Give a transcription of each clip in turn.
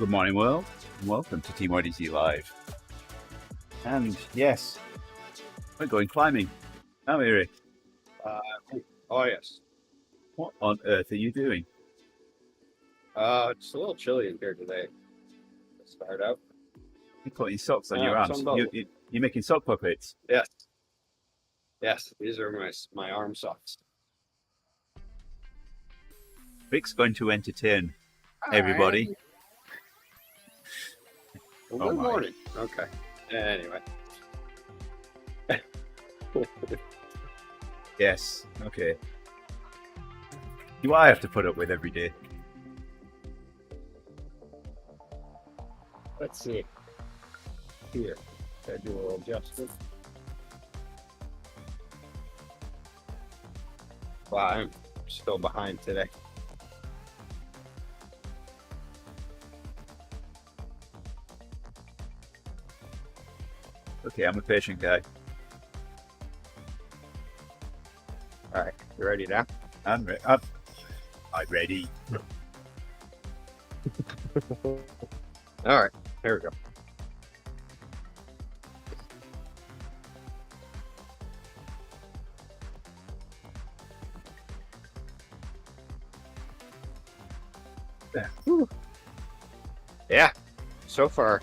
Good morning, world, and welcome to TeamODZ Live. And yes, we're going climbing. How are you? Oh yes. What on earth are you doing? It's a little chilly in here today. To start out. You're putting socks on your it's arms. unbelievable. You're making sock puppets. Yes. Yes, these are my arm socks. Rick's going to entertain everybody. Well, good morning. Okay. Anyway. Yes. Okay. Do I have to put up with every day? Let's see. Here. I do a little adjustment. Wow, I'm still behind today. Okay, I'm a patient guy. All right, you ready now? I'm ready. All right, here we go. Yeah, so far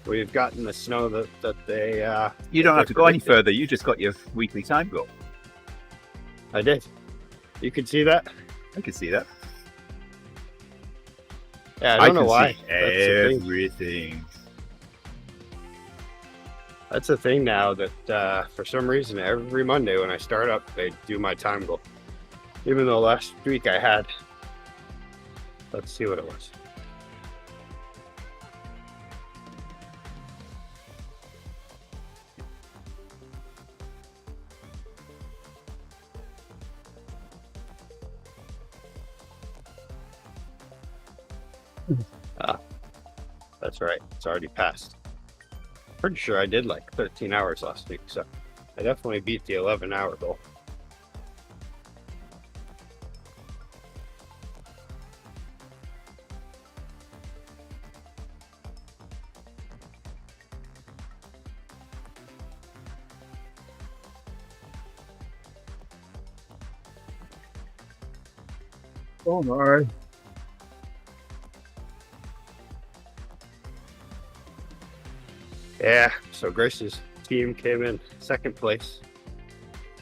we've gotten the snow that they You don't have to go any further. You just got your weekly time goal. I did. You can see that? I can see that. Yeah, I don't know why. Everything. That's the thing now that for some reason every Monday when I start up, they do my time goal. Even though last week I had, let's see what it was. That's right. It's already passed. Pretty sure I did like 13 hours last week, so I definitely beat the 11-hour goal. Oh my. Yeah, so Grace's team came in second place.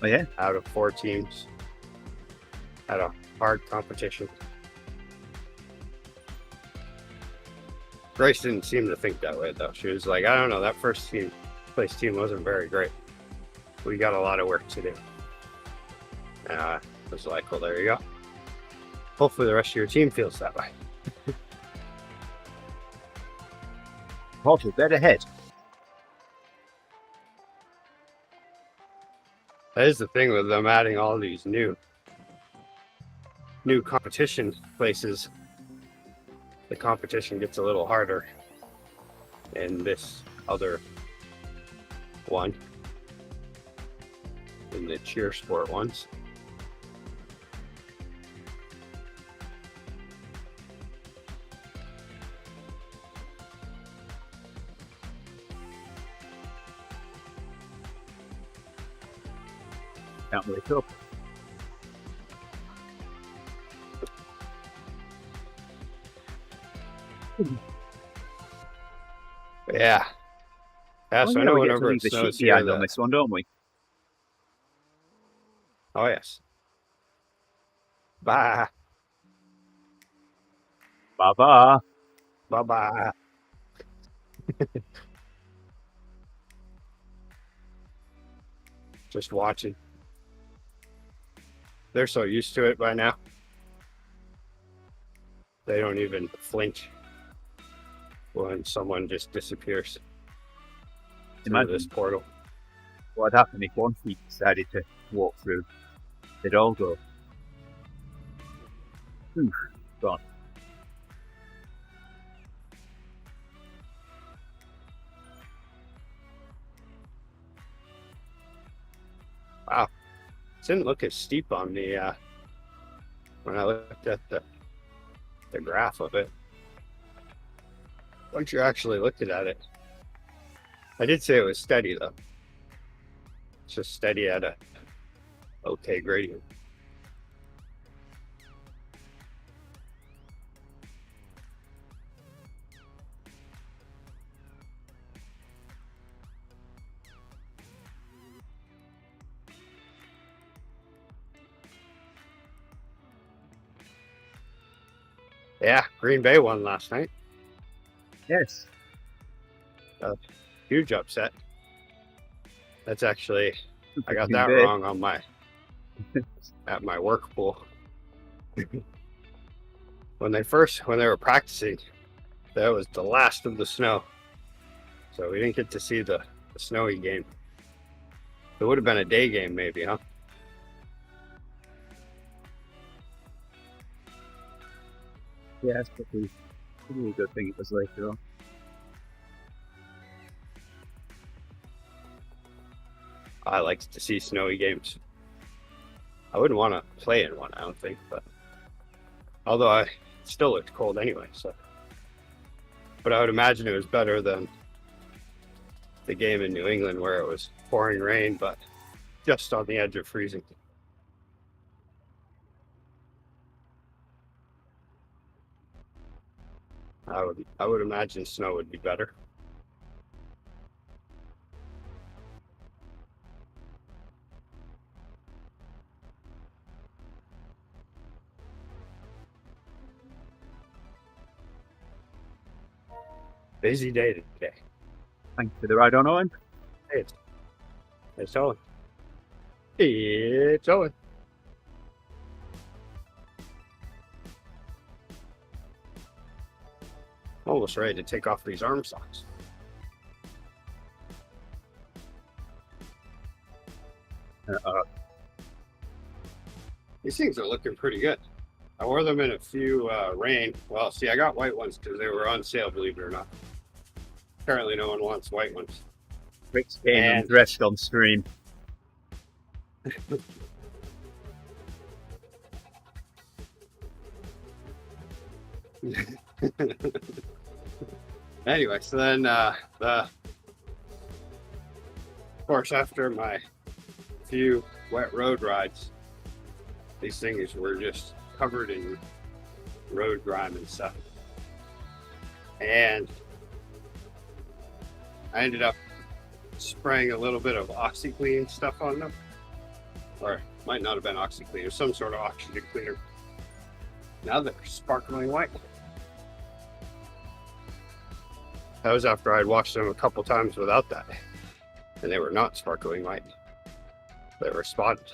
Oh yeah? Out of 4 teams. Had a hard competition. Grace didn't seem to think that way though. She was like, I don't know, that first place team wasn't very great. We got a lot of work to do. I was like, well, there you go. Hopefully the rest of your team feels that way. Walter, dead ahead. That is the thing with them adding all these new competition places. The competition gets a little harder in this other one, in the cheer sport ones. Can't wake up. Yeah. Yeah, so I know whenever it snows here on this one, don't we? Oh yes. Bye. Bye-bye. Bye-bye. Just watching. They're so used to it by now. They don't even flinch when someone just disappears through this portal. What happened if one feet decided to walk through? They'd all go. Oof, gone. Wow. It didn't look as steep on the when I looked at the graph of it. once you're actually looking at it, I did say it was steady though. It's just steady at a okay gradient. Yeah, Green Bay won last night. Yes. Huge upset. That's actually, I got Green that Bay. wrong on my at my work pool. When they were practicing, that was the last of the snow, so we didn't get to see the snowy game. It would have been a day game, maybe, huh? Yeah, that's probably a good thing it was later on. I like to see snowy games. I wouldn't want to play in one, I don't think, but although I still looked cold anyway, so. But I would imagine it was better than the game in New England where it was pouring rain, but just on the edge of freezing. I would imagine snow would be better. Busy day today. Thanks for the ride on, Owen. Hey, it's Owen. It's Owen. Almost ready to take off these arm socks. These things are looking pretty good. I wore them in a few rain. Well, see, I got white ones because they were on sale, believe it or not. Apparently no one wants white ones. Rick's getting undressed on stream. Anyway, so then of course, after my few wet road rides, these things were just covered in road grime and stuff. And I ended up spraying a little bit of OxyClean stuff on them. Or it might not have been OxyClean, or some sort of oxygen cleaner. Now they're sparkling white. That was after I'd washed them a couple times without that. And they were not sparkling white. They were spotted.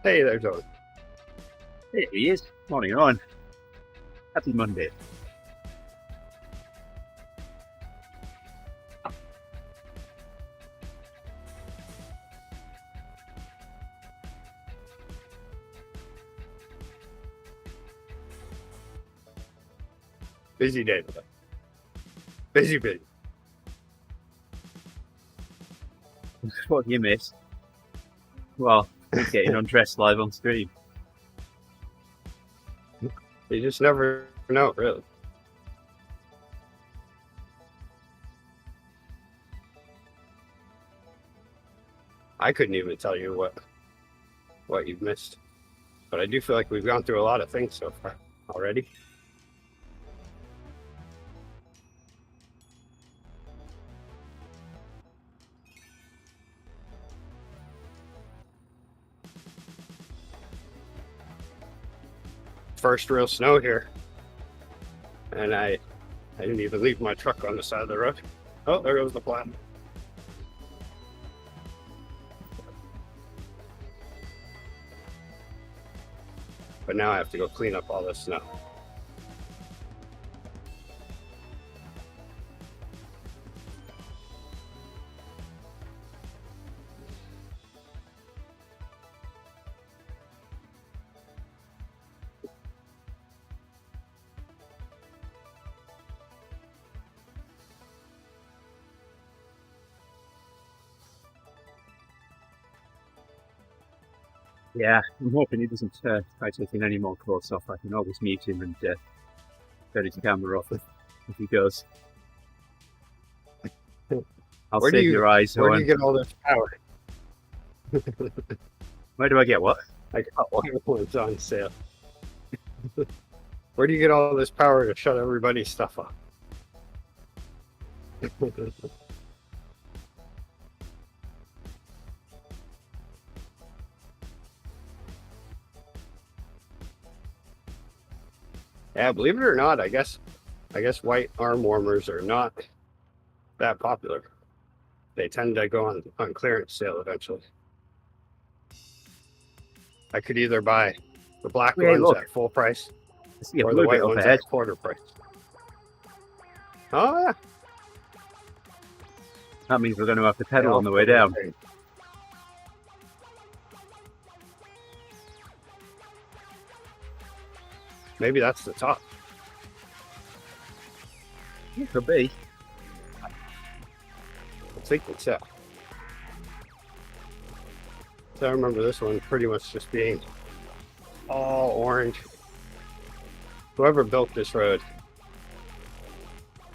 Hey, there's Owen. There he is. Morning, Owen. Happy Monday. Busy day today. Busy. What you missed? Well, we're getting undressed live on stream. You just never know, really. I couldn't even tell you what you've missed. But I do feel like we've gone through a lot of things so far already. First real snow here. And I didn't even leave my truck on the side of the road. Oh, there goes the plat. But now I have to go clean up all this snow. Yeah, I'm hoping he doesn't try taking any more clothes off. I can always mute him and turn his camera off if he goes. I'll Where do save you your eyes, where do Owen. you get all this power? Where do I get what? I got one that's on sale. Where do you get all this power to shut everybody's stuff off? Yeah, believe it or not, I guess white arm warmers are not that popular. They tend to go on clearance sale eventually. I could either buy the black Hey, ones look. at full price I see a or the blue bit white up ones ahead. at quarter price. Oh yeah. That means we're going to have to They pedal all on the way feel down. same. Maybe that's the top. It could be. I think it's it. So I remember this one pretty much just being all orange. Whoever built this road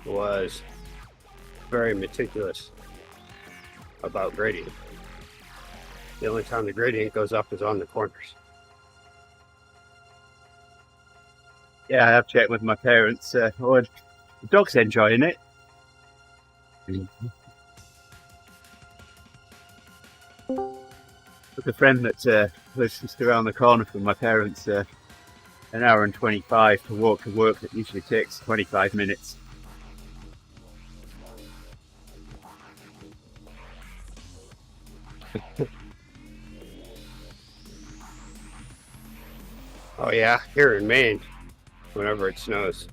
was very meticulous about grading. The only time the gradient goes up is on the corners. Yeah, I have checked with my parents. Owen, the dog's enjoying it. With a friend that lives just around the corner from my parents, an hour and 25 to walk to work. That usually takes 25 minutes. Oh yeah, here in Maine, whenever it snows,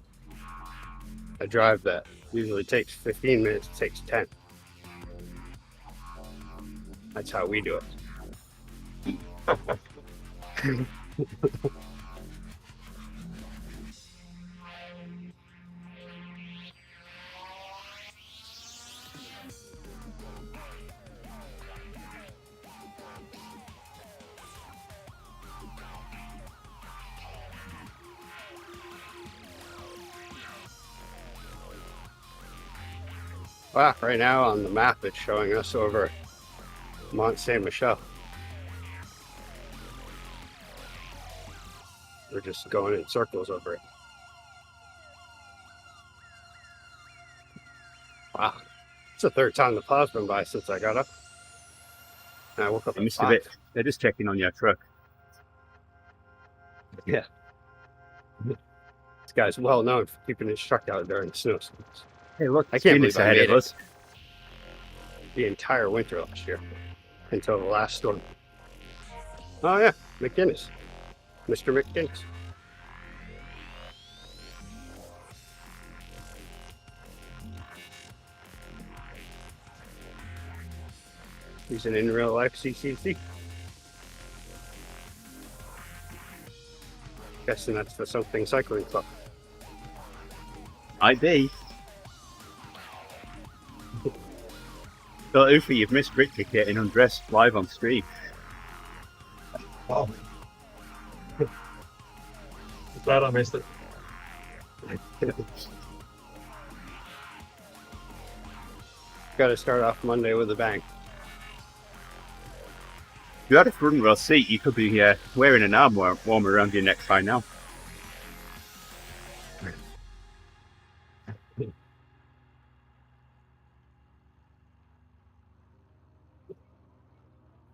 a drive that usually takes 15 minutes takes 10. That's how we do it. Wow, right now on the map it's showing us over Mont Saint Michel. We're just going in circles over it. Wow, it's the third time the plow's been by since I got up. And I woke up I at missed a 5. bit. They're just checking on your truck. Yeah. This guy's well known for keeping his truck out during the snowstorms. Hey, look, I can't Guinness believe I ahead made of it us. the entire winter last year until the last storm. Oh yeah, McGinnis. Mr. McGinnis. He's an in real life CCC. Guessing that's the Something Cycling Club. Might be. So, Ufi, you've missed Richard getting undressed live on stream. Oh. Glad I missed it. Got to start off Monday with a bang. If you had a front row seat, you could be wearing an arm warmer around your neck by now.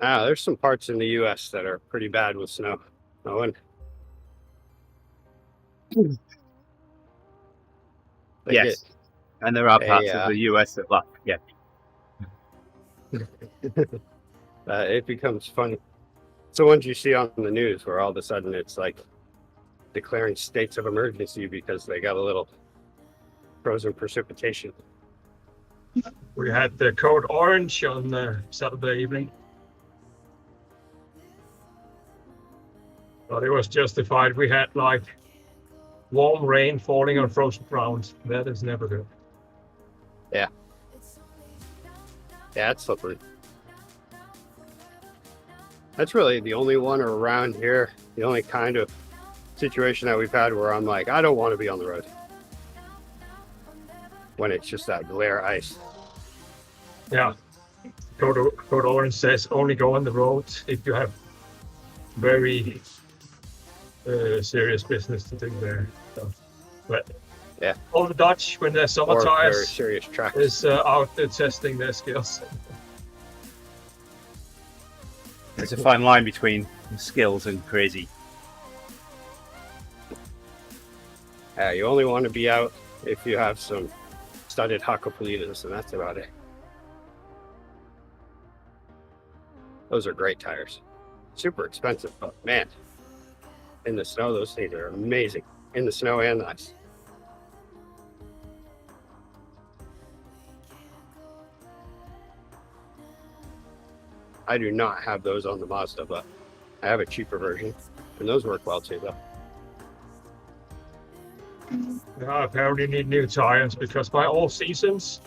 There's some parts in the U.S. that are pretty bad with snow. Owen. Yes. And there are parts Hey, of the US that lack. Yeah. It becomes funny. It's the ones you see on the news where all of a sudden it's like declaring states of emergency because they got a little frozen precipitation. We had the code orange on Saturday evening. But it was justified. We had like warm rain falling on frozen ground. That is never good. Yeah, it's slippery. That's really the only one around here, the only kind of situation that we've had where I'm like, I don't want to be on the road. When it's just that glare ice. Yeah. Code Orange says only go on the road if you have very serious business to do there. So, but yeah, all the Dutch, when they're summer or very tires, serious tracks, is out there testing their skills. There's a fine line between skills and crazy. You only want to be out if you have some studded Hakopolitas, and that's about it. Those are great tires. Super expensive, but man, in the snow, those things are amazing. In the snow and the ice. I do not have those on the Mazda, but I have a cheaper version, and those work well too, though. I apparently need new tires because my all seasons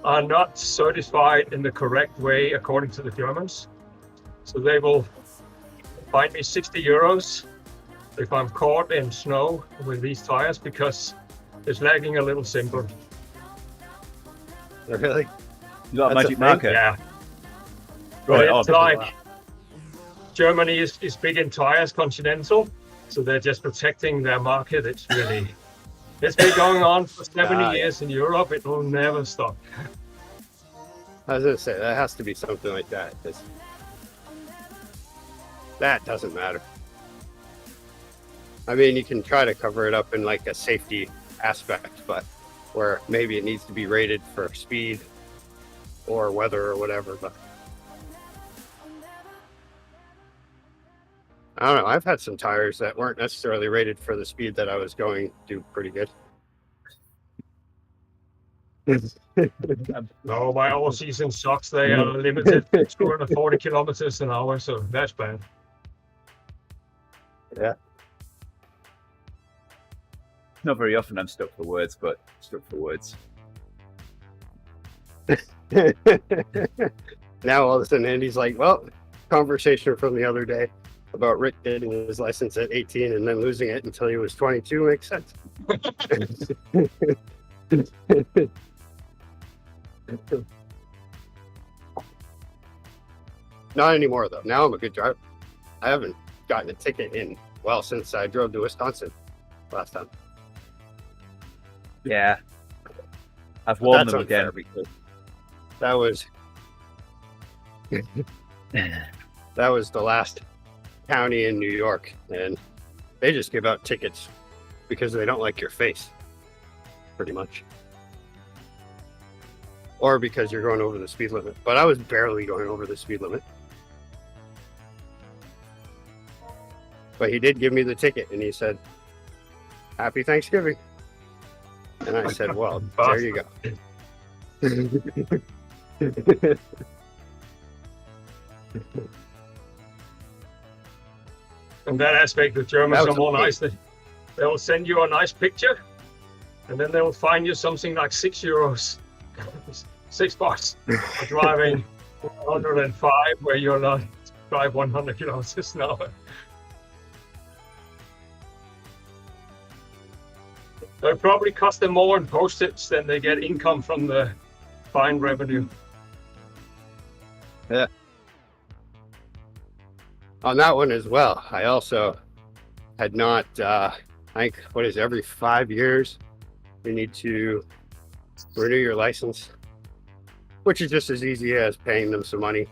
are not certified in the correct way according to the Germans. So they will fine me 60 euros if I'm caught in snow with these tires because it's lagging a little simple. Really? You got a That's magic a thing? marker? Yeah. Right. But it's Oh, like Germany is big in tires, continental, so they're just protecting their market. It's been going on for 70 years in Europe. It will never stop. I was gonna say that has to be something like that. That doesn't matter. I mean, you can try to cover it up in like a safety aspect, but where maybe it needs to be rated for speed or weather or whatever. But I don't know. I've had some tires that weren't necessarily rated for the speed that I was going do pretty good. No, my all season socks, they are limited to 240 kilometers an hour, so that's bad. Yeah. Not very often I'm stuck for words, but stuck for words. Now all of a sudden Andy's like, well, conversation from the other day about Rick getting his license at 18 and then losing it until he was 22 makes sense. Not anymore though. Now I'm a good driver. I haven't gotten a ticket since I drove to Wisconsin last time. Yeah. I've worn That's them unfair again. because that was the last county in New York, and they just give out tickets because they don't like your face, pretty much, or because you're going over the speed limit. But I was barely going over the speed limit. But he did give me the ticket, and he said, "Happy Thanksgiving." And I said, "Well, there you go." In that aspect, the Germans are more nice. They will send you a nice picture, and then they will fine you something like €6, $6 for driving 105 where you're not drive 100 kilometers an hour. So it probably cost them more in postage than they get income from the fine revenue. Yeah. On that one as well, I also had not, I think, every 5 years, you need to renew your license, which is just as easy as paying them some money.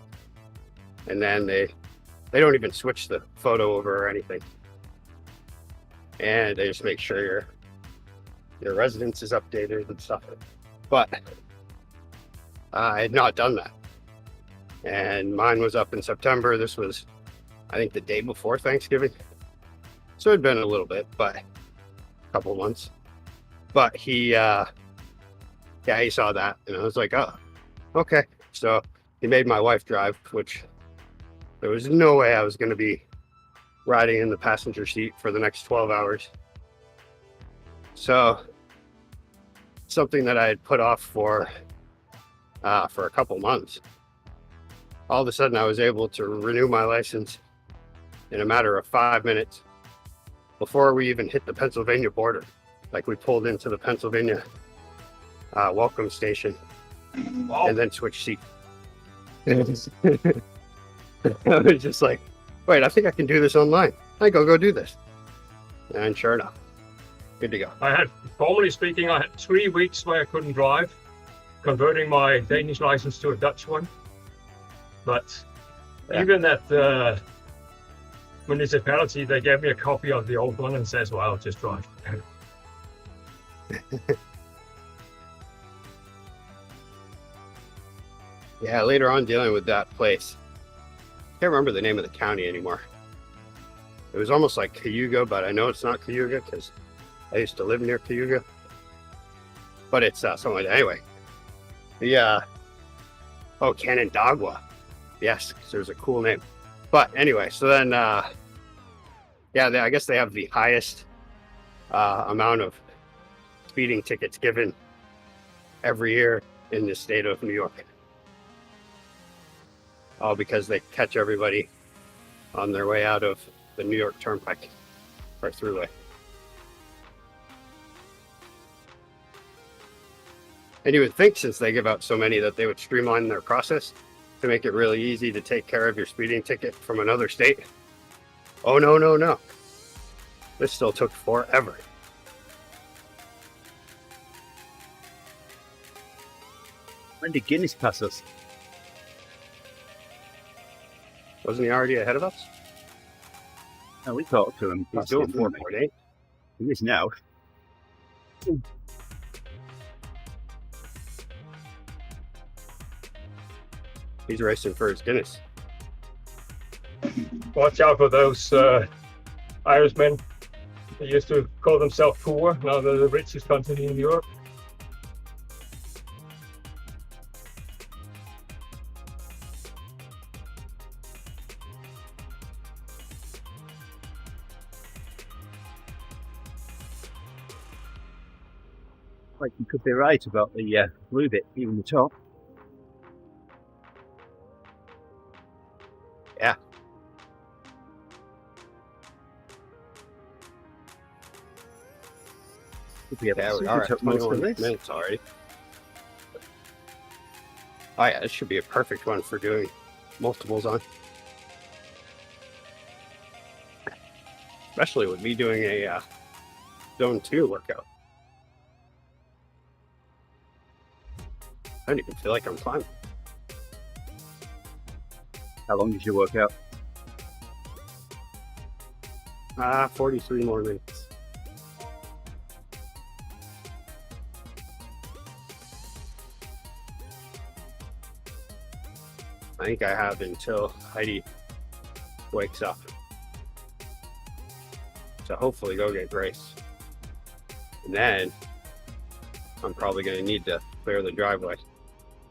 And then they don't even switch the photo over or anything. And they just make sure your residence is updated and stuff. But I had not done that. And mine was up in September. This was, I think, the day before Thanksgiving. So it'd been a little bit, but a couple months. But he saw that, and I was like, oh, okay. So he made my wife drive, which there was no way I was going to be riding in the passenger seat for the next 12 hours. So something that I had put off for a couple months. all of a sudden I was able to renew my license in a matter of 5 minutes before we even hit the Pennsylvania border. Like we pulled into the Pennsylvania welcome station Wow. and then switched seats. I was just like, wait, I think I can do this online. I go do this. And sure enough, good to go. Formally speaking, I had 3 weeks where I couldn't drive, converting my Danish license to a Dutch one. But even at the municipality, they gave me a copy of the old one and says, well, just drive. Yeah, later on dealing with that place. Can't remember the name of the county anymore. It was almost like Cayuga, but I know it's not Cayuga because I used to live near Cayuga. But it's something like that. Anyway, Canandaigua. Yes, because there's a cool name. But anyway, so then, I guess they have the highest amount of speeding tickets given every year in the state of New York. All because they catch everybody on their way out of the New York Turnpike or Thruway. And you would think, since they give out so many, that they would streamline their process to make it really easy to take care of your speeding ticket from another state. Oh, no. This still took forever. When did Guinness pass us? Wasn't he already ahead of us? No, we talked to him. He's Passed him doing 4.8. He is now. He's racing for his Guinness. Watch out for those Irishmen. They used to call themselves poor. Now they're the richest country in Europe. Like, you could be right about the blue bit, even the top. Yeah. Could be Yeah, we we are took at most of 21 this. minutes already. Oh yeah, this should be a perfect one for doing multiples on. Especially with me doing a zone 2 workout. I don't even feel like I'm climbing. How long did you work out? 43 more minutes. I think I have until Heidi wakes up to hopefully go get Grace. And then I'm probably going to need to clear the driveway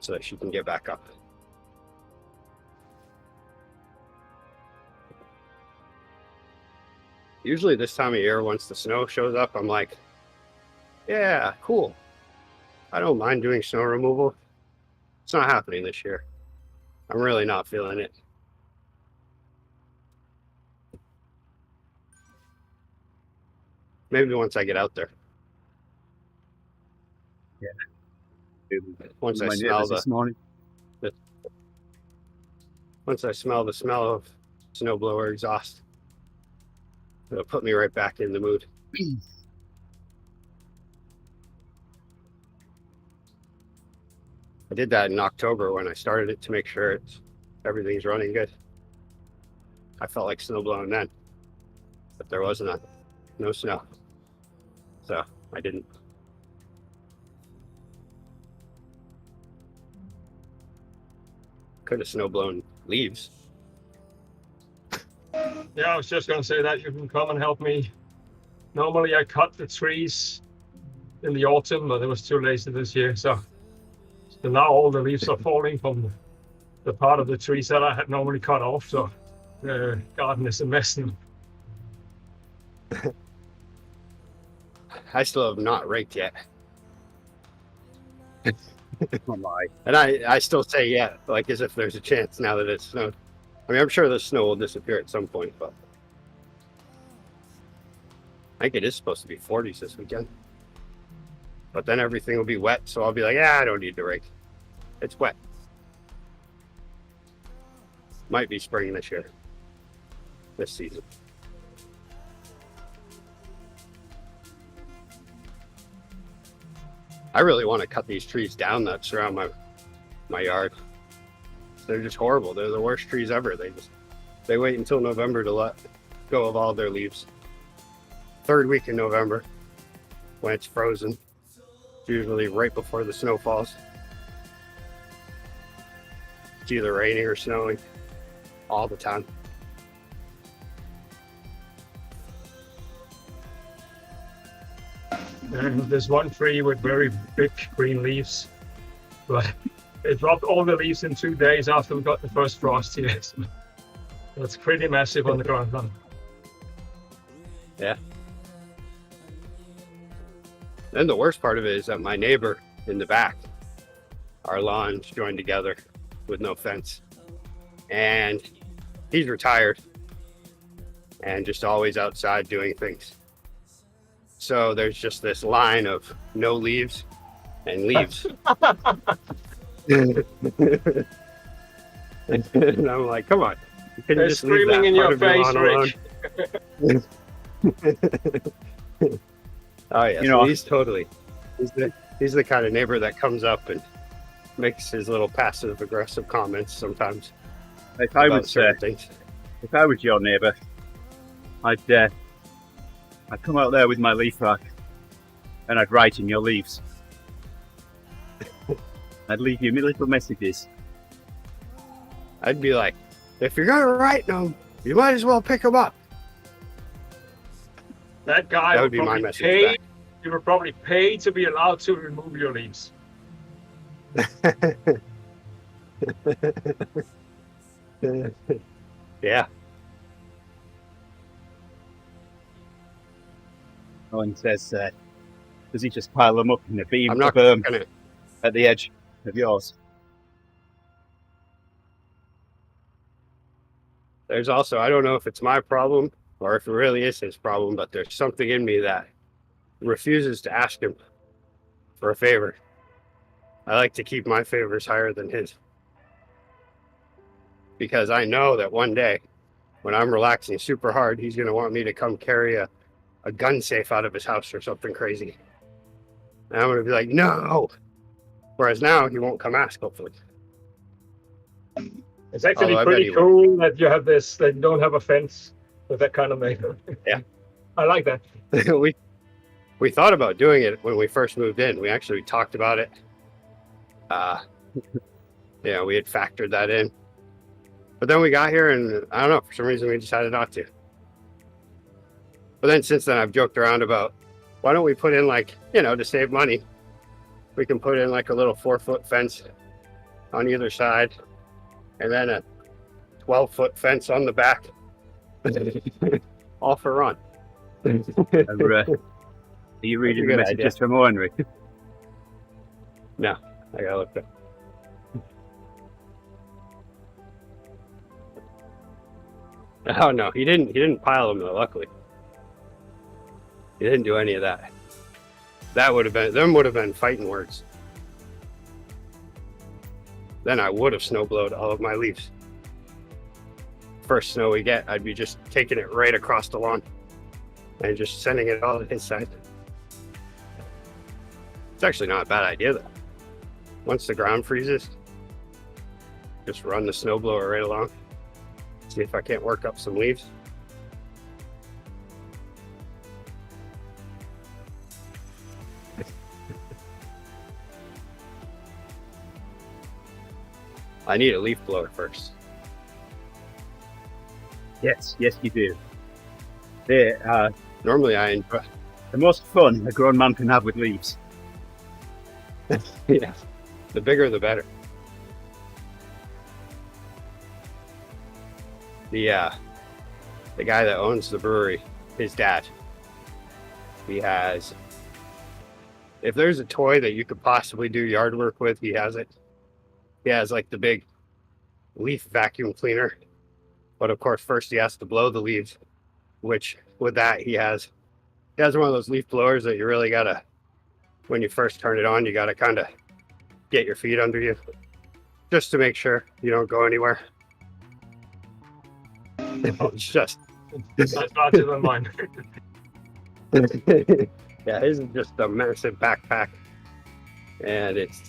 so that she can get back up. Usually this time of year, once the snow shows up, I'm like, yeah, cool. I don't mind doing snow removal. It's not happening this year. I'm really not feeling it. Maybe once I get out there. Once I smell this morning. Once I smell the smell of snowblower exhaust, it'll put me right back in the mood. I did that in October when I started it to make sure everything's running good. I felt like snowblowing then, but there was no snow, so I didn't. Could have snowblown leaves. Yeah, I was just going to say that you can come and help me. Normally I cut the trees in the autumn, but it was too lazy this year. So now all the leaves are falling from the part of the trees that I had normally cut off. So the garden is a mess now. I still have not raked yet. Oh my. And I still say yeah, like as if there's a chance now that it's snowed. I mean, I'm sure the snow will disappear at some point, but I think it is supposed to be 40s this weekend. But then everything will be wet, so I'll be like, yeah, I don't need to rake. It's wet. Might be spring this year, this season. I really want to cut these trees down that surround my yard. They're just horrible. They're the worst trees ever. They wait until November to let go of all their leaves. Third week in November, when it's frozen. It's usually right before the snow falls. It's either raining or snowing all the time. And there's one tree with very big green leaves, but it dropped all the leaves in 2 days after we got the first frost here. So that's pretty massive on the ground now. Yeah. Then the worst part of it is that my neighbor in the back, our lawns joined together with no fence. And he's retired and just always outside doing things. So there's just this line of no leaves and leaves. And I'm like, come on. You couldn't They're just leave that screaming in part your of your face, lawn Rich. Oh yeah, You so know- he's the kind of neighbor that comes up and makes his little passive aggressive comments sometimes If I about was certain things. if I was your neighbour, I'd come out there with my leaf rack and I'd write in your leaves. I'd leave you little messages. I'd be like, if you're gonna write them, you might as well pick them up. That guy That would would be my probably message pay. back. You were probably paid to be allowed to remove your leaves. Yeah, No one says, does he just pile them up in a beam I'm not of gonna. at the edge of yours? There's also, I don't know if it's my problem or if it really is his problem, but there's something in me that refuses to ask him for a favor. I like to keep my favors higher than his. Because I know that one day, when I'm relaxing super hard, he's going to want me to come carry a gun safe out of his house or something crazy. And I'm going to be like, no. Whereas now, he won't come ask, hopefully. It's actually Although I bet pretty he would. cool that you have this, that you don't have a fence with that kind of neighbor. Yeah. I like that. we thought about doing it when we first moved in. We actually talked about it. We had factored that in. But then we got here and I don't know, for some reason we decided not to. But then since then I've joked around about, why don't we put in to save money, we can put in like a little 4-foot fence on either side and then a 12-foot fence on the back. All for Ron. Are you reading the good messages idea. from Henry? No, I gotta look up. Oh no, he didn't pile them though, luckily. He didn't do any of that. Them would have been fighting words. Then I would have snowblowed all of my leaves. First snow we get, I'd be just taking it right across the lawn and just sending it all to his side. It's actually not a bad idea though. Once the ground freezes, just run the snowblower right along. See if I can't work up some leaves. I need a leaf blower first. Yes, you do. They are Normally I enjoy. the most fun a grown man can have with leaves. Yeah, the bigger the better. The guy that owns the brewery, his dad, he has if there's a toy that you could possibly do yard work with, he has it. He has like the big leaf vacuum cleaner, but of course first he has to blow the leaves, which with that he has one of those leaf blowers that you really gotta, when you first turn it on, you gotta kind of get your feet under you just to make sure you don't go anywhere. It's just That's larger than mine. yeah, his is just a massive backpack, and it's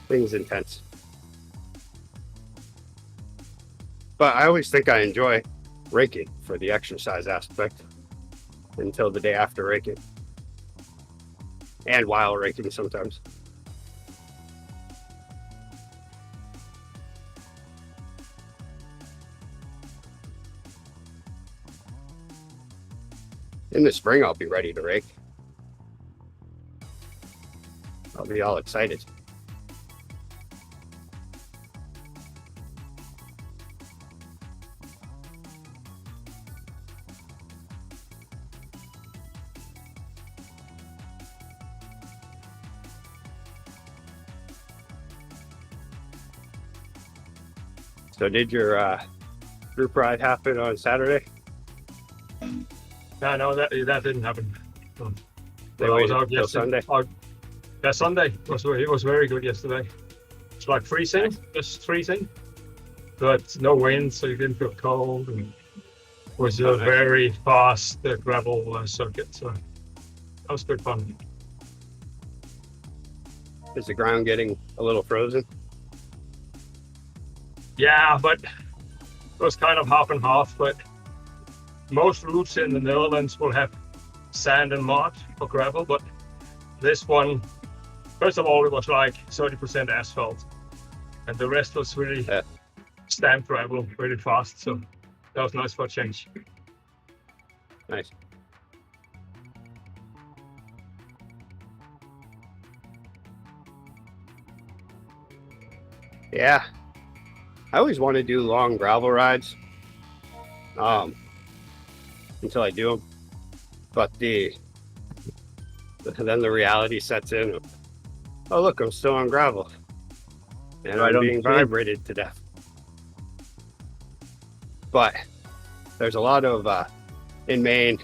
things intense. But I always think I enjoy raking for the exercise aspect until the day after raking, and while raking sometimes. In the spring, I'll be ready to rake. I'll be all excited. So did your group ride happen on Saturday? No, that didn't happen. They waited until Sunday? Yeah, Sunday. It was very good yesterday. It's like freezing, Nice. just freezing. But no wind, so you didn't feel cold. And it was Oh, a nice. very fast gravel circuit, so that was good fun. Is the ground getting a little frozen? Yeah, but it was kind of half and half. But most routes in the Netherlands will have sand and mud for gravel, but this one, first of all, it was like 30% asphalt, and the rest was really stamped gravel really fast. So that was nice for a change. Nice. Yeah, I always want to do long gravel rides until I do them, but then the reality sets in. Oh look, I'm still on gravel, and Right I'm on being the street. vibrated to death. But there's a lot of in Maine.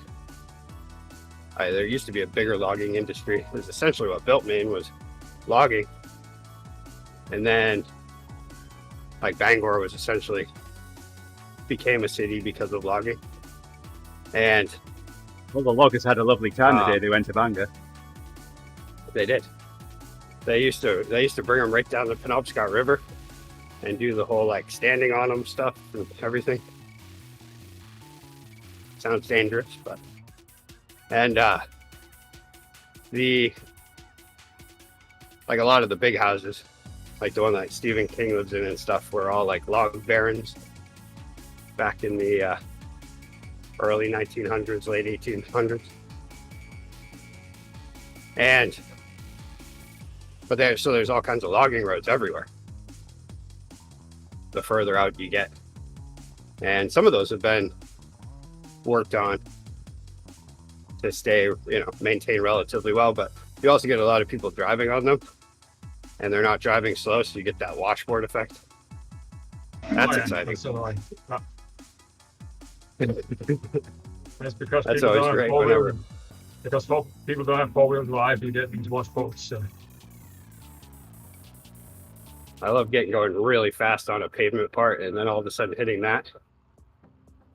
There used to be a bigger logging industry. It was essentially what built Maine was logging, and then like Bangor was essentially became a city because of logging. And Well, the loggers had a lovely time the day they went to Bangor. they did. They used to bring them right down the Penobscot River and do the whole like standing on them stuff and everything. Sounds dangerous, but and the like a lot of the big houses, like the one that Stephen King lives in and stuff, were all like log barons back in the early 1900s, late 1800s. But there's all kinds of logging roads everywhere the further out you get. And some of those have been worked on to stay, maintain relatively well, but you also get a lot of people driving on them, and they're not driving slow, so you get that washboard effect. That's exciting. That's annoying. That's because That's people always don't have great four-wheel. whenever- Because people don't have four-wheel drive, you get into washboards. So. I love going really fast on a pavement part and then all of a sudden hitting that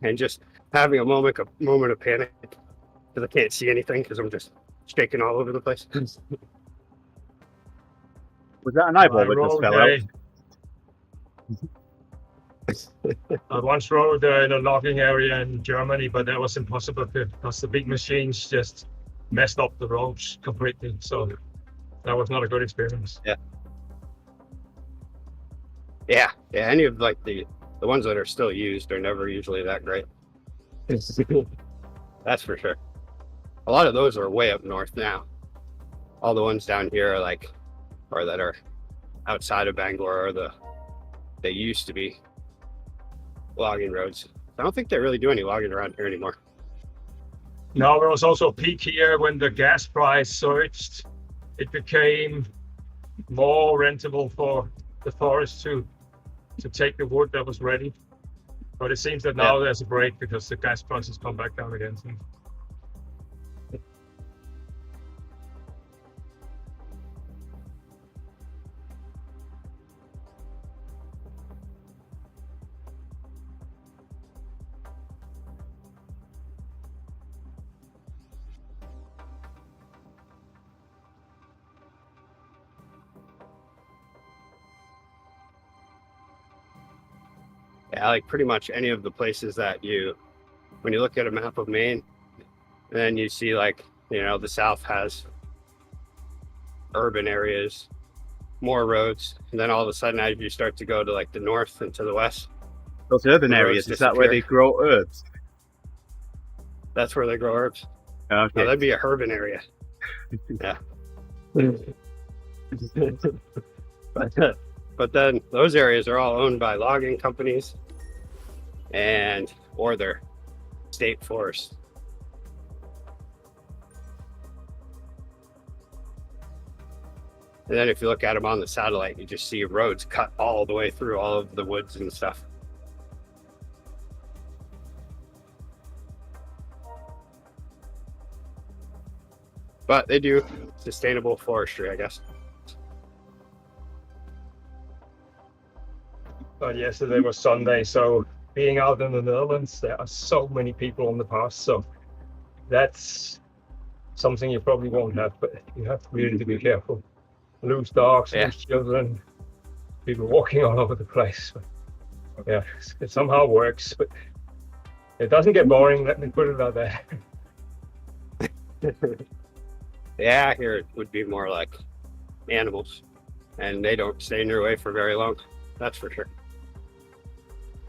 and just having a moment of panic because I can't see anything because I'm just shaking all over the place. Was that an eyeball that just fell out? I once rode in a logging area in Germany, but that was impossible because the big machines just messed up the roads completely. So that was not a good experience. Yeah. Any of like the ones that are still used are never usually that great. That's for sure. A lot of those are way up north now. All the ones down here are or that are outside of Bangor they used to be logging roads. I don't think they really do any logging around here anymore. Now there was also a peak here when the gas price surged. It became more rentable for the forest to take the wood that was ready. But it seems that now there's a break because the gas prices come back down again. So. Yeah, like pretty much any of the places that when you look at a map of Maine, and then you see like, the South has urban areas, more roads, and then all of a sudden as you start to go to like the north and to the west. Those urban areas, is that where they grow herbs? That's where they grow herbs. Okay. No, that'd be a urban area. Yeah. But then those areas are all owned by logging companies or they're state forests. And then if you look at them on the satellite, you just see roads cut all the way through all of the woods and stuff. But they do sustainable forestry, I guess. But yesterday was Sunday, so being out in the Netherlands, there are so many people on the path. So that's something you probably won't have, but you have really to be careful. Loose dogs, loose children, people walking all over the place. But yeah, it somehow works, but it doesn't get boring, let me put it out there. Yeah, here it would be more like animals, and they don't stay in your way for very long, that's for sure.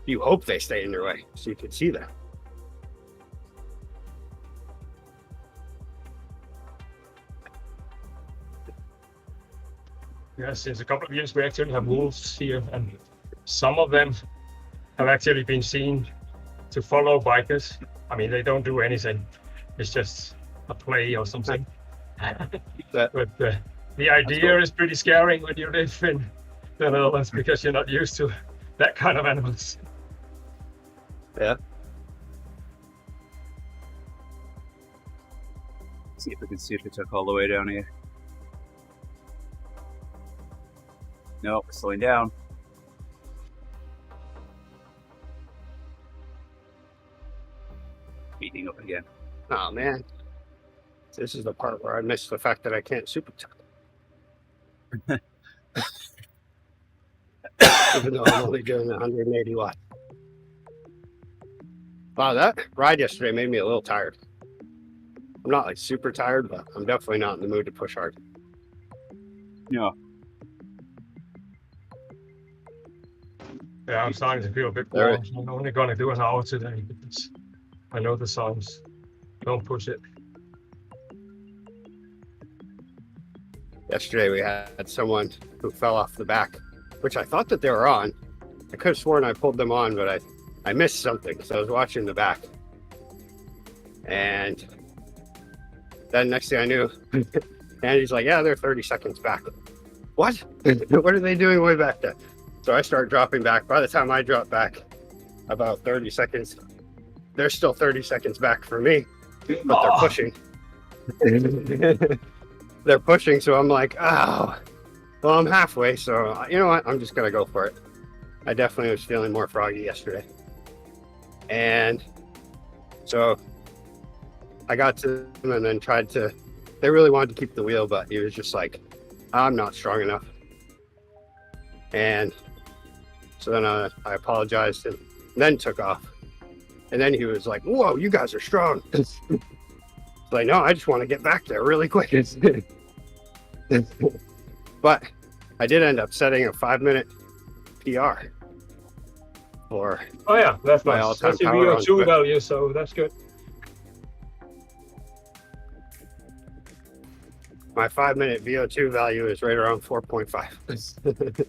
You hope they stay in your way so you can see them. Yes, since a couple of years we actually have wolves here, and some of them have actually been seen to follow bikers. I mean, they don't do anything. It's just a play or something. But the idea is pretty scary when you live in the Netherlands because you're not used to that kind of animals. Yeah. See if we can see if it took all the way down here. No, we're slowing down. Speeding up again. Oh man, this is the part where I miss the fact that I can't super tuck. Even though I'm only doing 180 watts. Wow, that ride yesterday made me a little tired. I'm not like super tired, but I'm definitely not in the mood to push hard. No. Yeah, I'm starting to feel a bit bored. I'm only going to do an hour today because I know the songs. Don't push it. Yesterday we had someone who fell off the back, which I thought that they were on. I could have sworn I pulled them on, but I missed something, so I was watching the back. And then next thing I knew, Andy's like, yeah, they're 30 seconds back. What? What are they doing way back there? So I start dropping back. By the time I drop back about 30 seconds, they're still 30 seconds back for me, but they're pushing. They're pushing, so I'm like, oh, well, I'm halfway, so you know what? I'm just going to go for it. I definitely was feeling more froggy yesterday. And so I got to them and then they really wanted to keep the wheel, but he was just like, I'm not strong enough. And so then I apologized and then took off. And then he was like, whoa, you guys are strong. It's like, no, I just want to get back there really quick. But I did end up setting a 5-minute PR for that's my nice. all-time That's your power VO2 runs, value, so that's good. my 5-minute VO2 value is right around 4.5.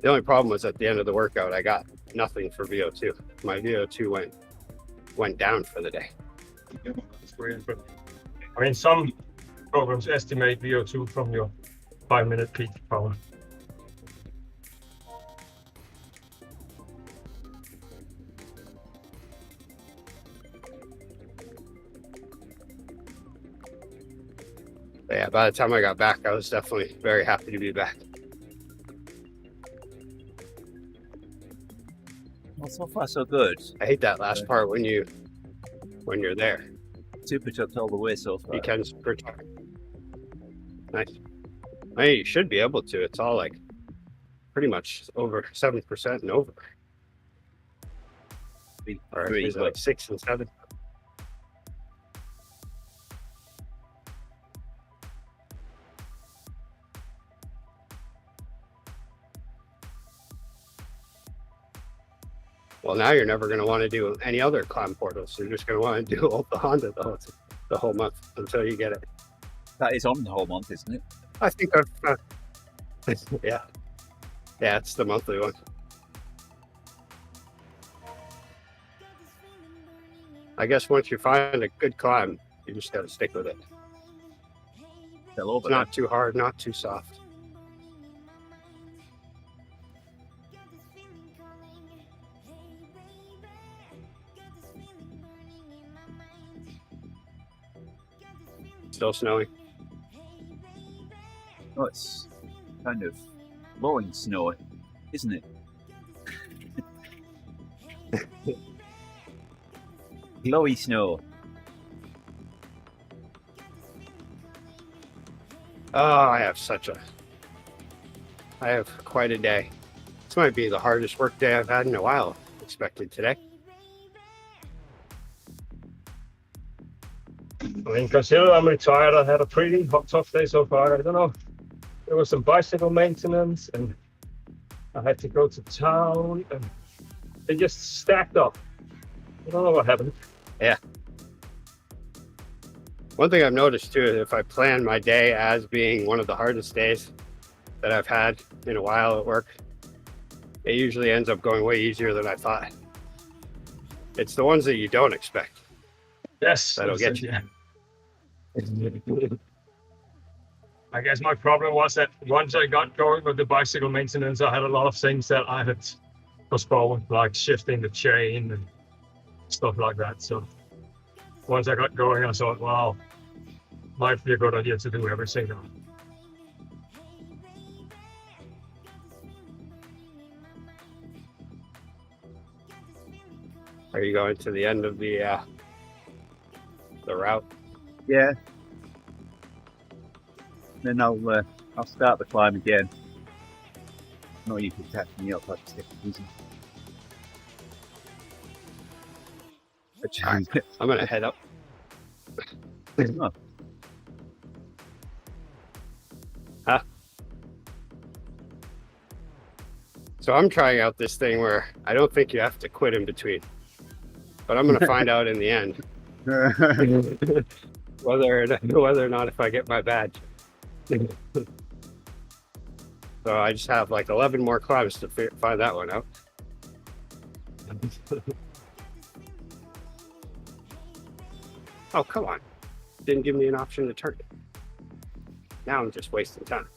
The only problem was at the end of the workout, I got nothing for VO2. My VO2 went went down for the day. That's weird, but I mean, some programs estimate VO2 from your 5-minute peak power. But yeah, by the time I got back, I was definitely very happy to be back. Well, so far so good. I hate that last part when you're there. Super chucked all the way so far. Weekends per time. Nice. I mean, you should be able to. It's all like pretty much over 7% and over. Or Three, is it like 6 and 7? Well, now you're never going to want to do any other climb portals. You're just going to want to do all the Honda the whole month until you get it. That is on the whole month, isn't it? I think I've, yeah, it's the monthly one. I guess once you find a good climb, you just got to stick with it. It's not too hard, not too soft. Still snowing. Oh, it's kind of blowing snow, isn't it? Glowy snow. Oh, I have quite a day. This might be the hardest work day I've had in a while. Expected today. I mean, consider I'm retired. I had a pretty tough day so far. I don't know. There was some bicycle maintenance, and I had to go to town, and it just stacked up. I don't know what happened. Yeah. One thing I've noticed too is if I plan my day as being one of the hardest days that I've had in a while at work, it usually ends up going way easier than I thought. It's the ones that you don't expect. Yes. That'll get you. Yeah. I guess my problem was that once I got going with the bicycle maintenance, I had a lot of things that I had postponed, like shifting the chain and stuff like that. So once I got going, I thought, wow, might be a good idea to do everything now. Are you going to the end of the route? Yeah. Then I'll start the climb again. No, you can catch me up. I just take it easy. I'm gonna head up. Oh. Huh? So I'm trying out this thing where I don't think you have to quit in between, but I'm gonna find out in the end whether or not if I get my badge. So I just have like 11 more climbs to find that one out. Oh, come on. Didn't give me an option to turn. Now I'm just wasting time.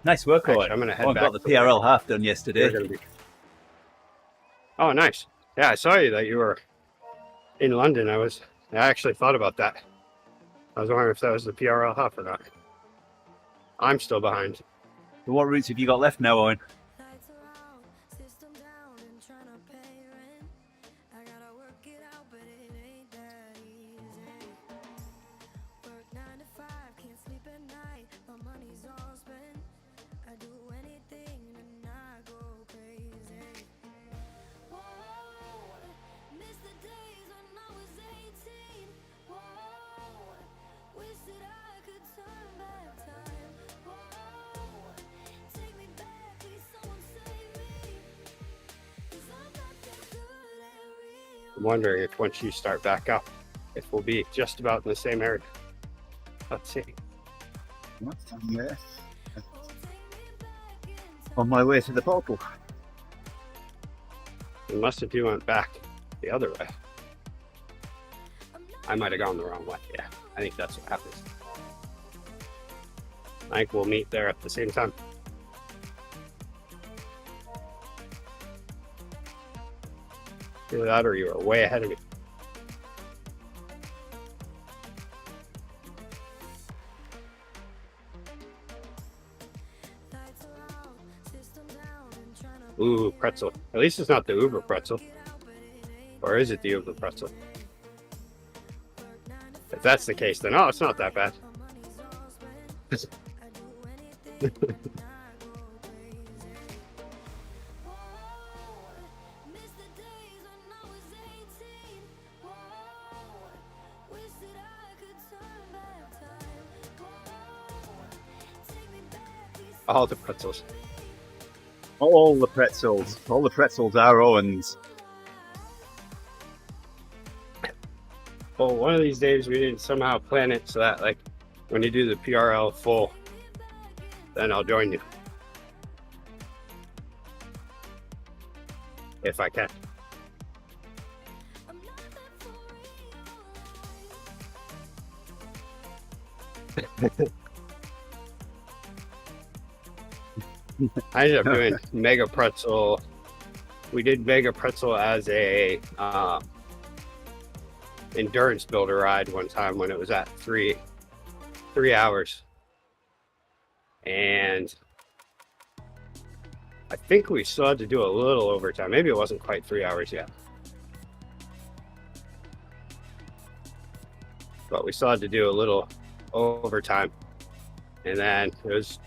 Nice work, Actually, Owen. I'm going to head I back. got the PRL half done yesterday. Oh, nice. Yeah, I saw you that you were in London. I actually thought about that. I was wondering if that was the PRL half or not. I'm still behind. So what routes have you got left now, Owen? I'm wondering if once you start back up, if we'll be just about in the same area. Let's see. Yeah. on my way to the portal. Unless if you went back the other way. I might have gone the wrong way. Yeah, I think that's what happens. I think we'll meet there at the same time. Either that or you were way ahead of me. Ooh, pretzel. At least it's not the Uber pretzel. Or is it the Uber pretzel? If that's the case, then oh, it's not that bad. All the pretzels. All the pretzels. All the pretzels are Owen's. Well, one of these days we didn't somehow plan it so that, like, when you do the PRL full, then I'll join you. If I can. I ended up doing Mega Pretzel. We did Mega Pretzel as a endurance builder ride one time when it was at 3 hours. And I think we still had to do a little overtime. Maybe it wasn't quite 3 hours yet. But we still had to do a little overtime. And then it was,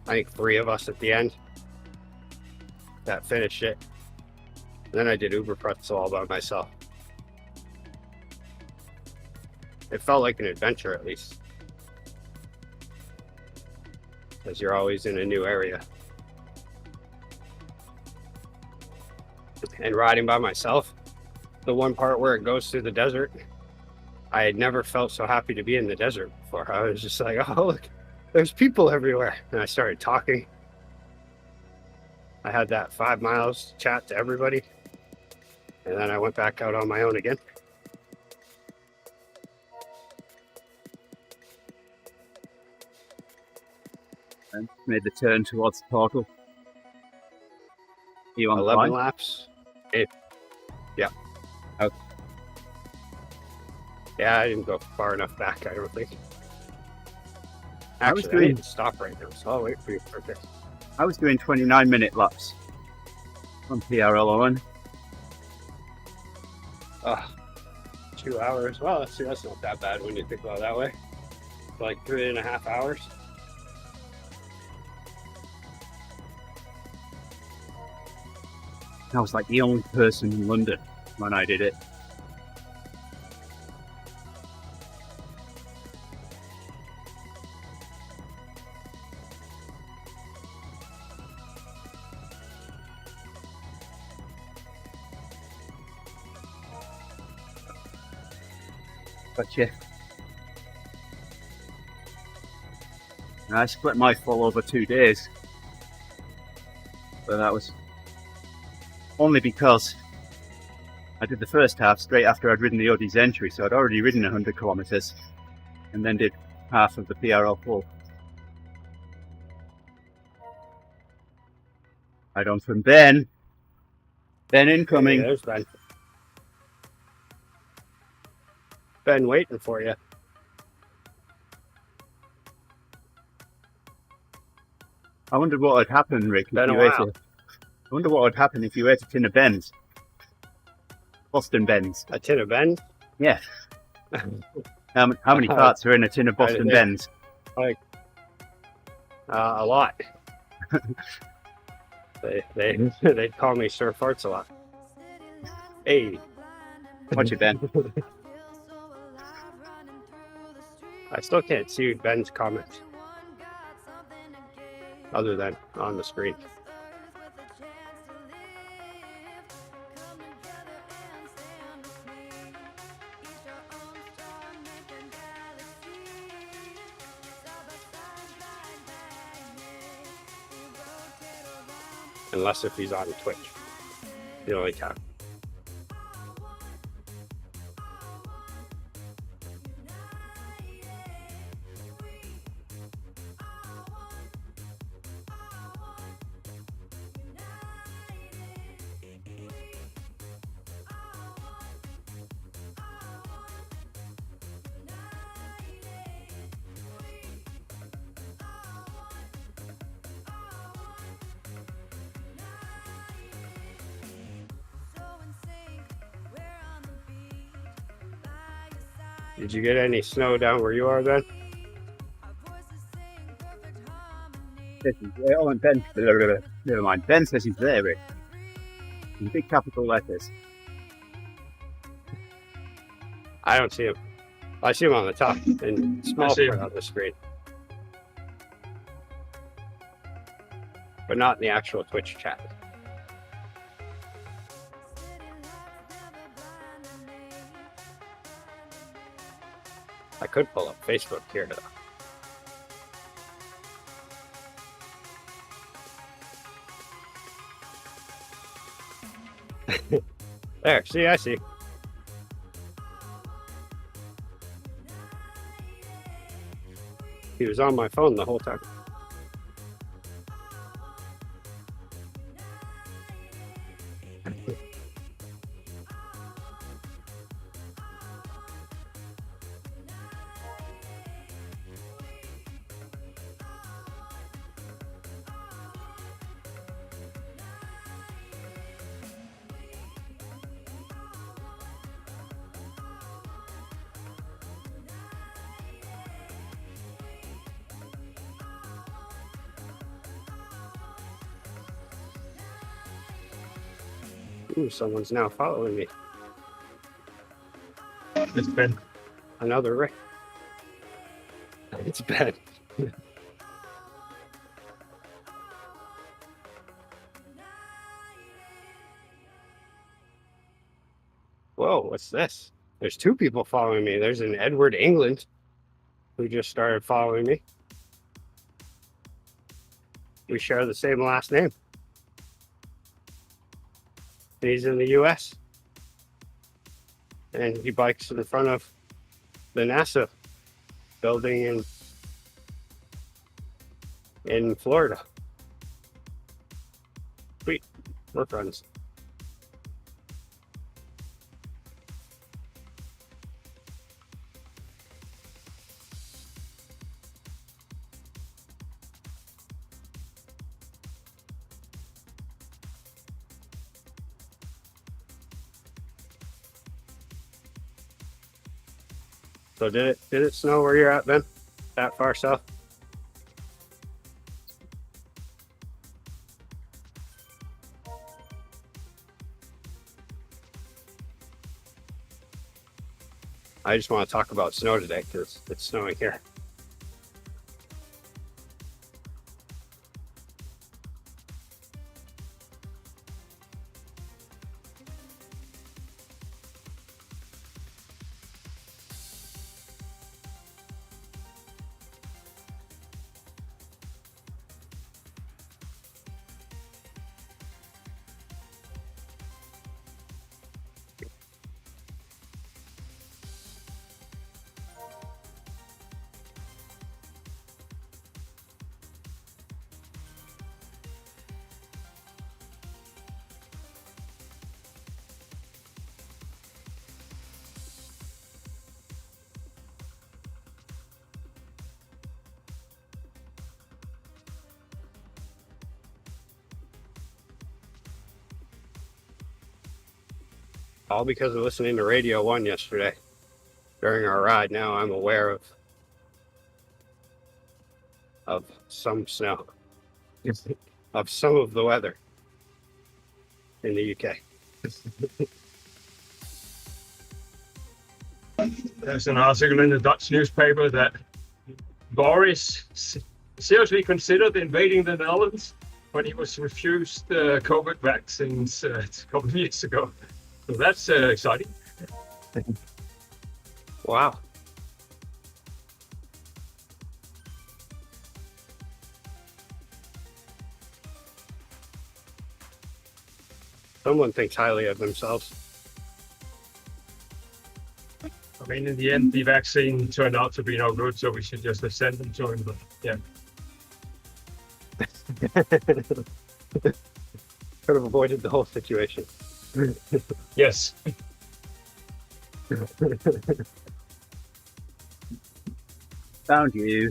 I think, 3 of us at the end that finished it. And then I did Uber Pretzel all by myself. It felt like an adventure, at least. Because you're always in a new area. And riding by myself, the one part where it goes through the desert, I had never felt so happy to be in the desert before. I was just like, oh, look, there's people everywhere. And I started talking. I had that 5 miles chat to everybody. And then I went back out on my own again. And made the turn towards the portal. You on 11 the line? laps. Yeah. Okay. Yeah, I didn't go far enough back, I don't think. I was Actually, I doing- need to stop right now, so I'll wait for you for a bit. I was doing 29-minute laps on PRL Owen. 2 hours. Well, let's see, that's not that bad when you think about it that way. Like 3.5 hours. I was like the only person in London when I did it. But yeah, I split my full over 2 days, but that was only because I did the first half straight after I'd ridden the ODZ entry, so I'd already ridden 100 kilometers, and then did half of the PRL full. Right on from Ben. Ben incoming. Hey, there's Ben. Ben waiting for you. I wondered what would happen, Rick, if Been a you ate while. I wonder what would happen if you ate a tin of Ben's. Boston Ben's. A tin of Ben? Yeah. How many parts are in a tin of Boston they- Ben's? A lot. They call me Sir Farts a lot. Hey. Watch it, Ben. I still can't see Ben's comments. Other than on the screen. unless if he's on Twitch. The only time. Did you get any snow down where you are, Ben? Oh, and Ben, never mind. Ben says he's there, Rick. In big capital letters. I don't see him. I see him on the top in small print on the screen. But not in the actual Twitch chat. I could pull up Facebook here though. There, see, I see. He was on my phone the whole time. Ooh, someone's now following me. It's Ben. Another Rick. It's Ben. Whoa, what's this? There's two people following me. There's an Edward England who just started following me. We share the same last name. He's in the US. And he bikes in front of the NASA building in Florida. Sweet. We're friends. So did it snow where you're at, Ben? That far south? I just want to talk about snow today because it's snowing here. All because of listening to Radio 1 yesterday during our ride. Now I'm aware of some snow, of some of the weather in the UK. There's an article in the Dutch newspaper that Boris seriously considered invading the Netherlands when he was refused COVID vaccines a couple of years ago. So that's exciting. Wow. someone thinks highly of themselves. I mean, in the end, the vaccine turned out to be no good, so we should just have sent them to him. But yeah, Could have avoided the whole situation. yes. Found you.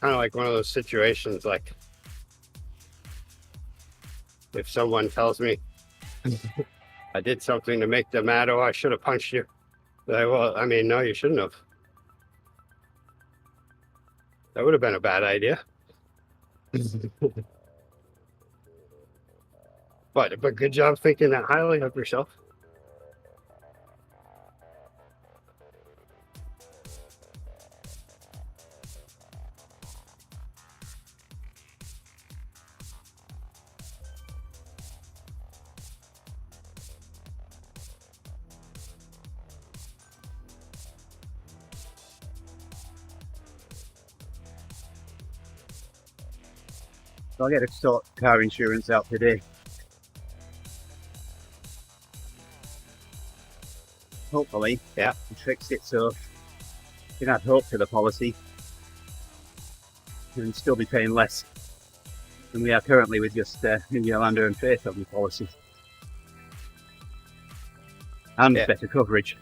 Kind of like one of those situations, like if someone tells me I did something to make them mad, oh, I should have punched you. Like, well, I mean, no, you shouldn't have. That would have been a bad idea. But good job thinking that highly of yourself. So I'll get a sort car insurance out today. Hopefully, Yeah. we fixed it so you can add hope to the policy and still be paying less than we are currently with just Yolanda and Faith on the policy. And Yeah. better coverage.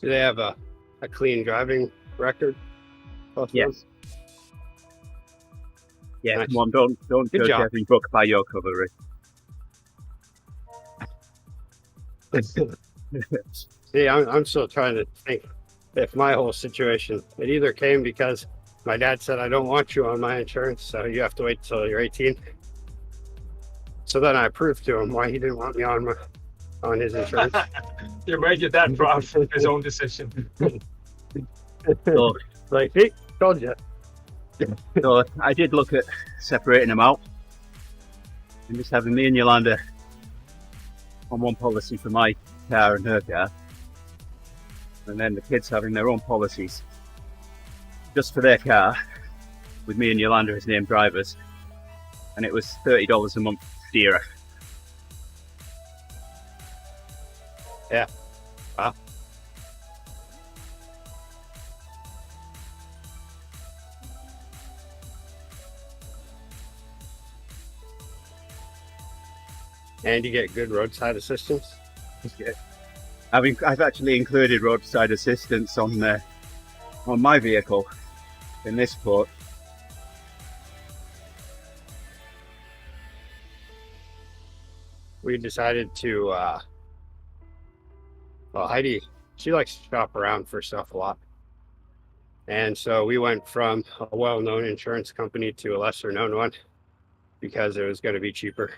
Do they have a clean driving record? Both of them? Yes. Yeah, Nice. come on, don't Good judge job. every book by your cover. See, I'm still trying to think if my whole situation, it either came because my dad said, I don't want you on my insurance, so you have to wait till you're 18. So then I proved to him why he didn't want me on his insurance. You made your dad proud for his own decision. So, Like, he told you. so I did look at separating them out and just having me and Yolanda on one policy for my car and her car, and then the kids having their own policies just for their car with me and Yolanda as named drivers, and it was $30 a month dearer. Yeah. Wow. And you get good roadside assistance. I've actually included roadside assistance on my vehicle in this quote. We decided to, well, Heidi, she likes to shop around for stuff a lot. And so we went from a well-known insurance company to a lesser-known one because it was going to be cheaper.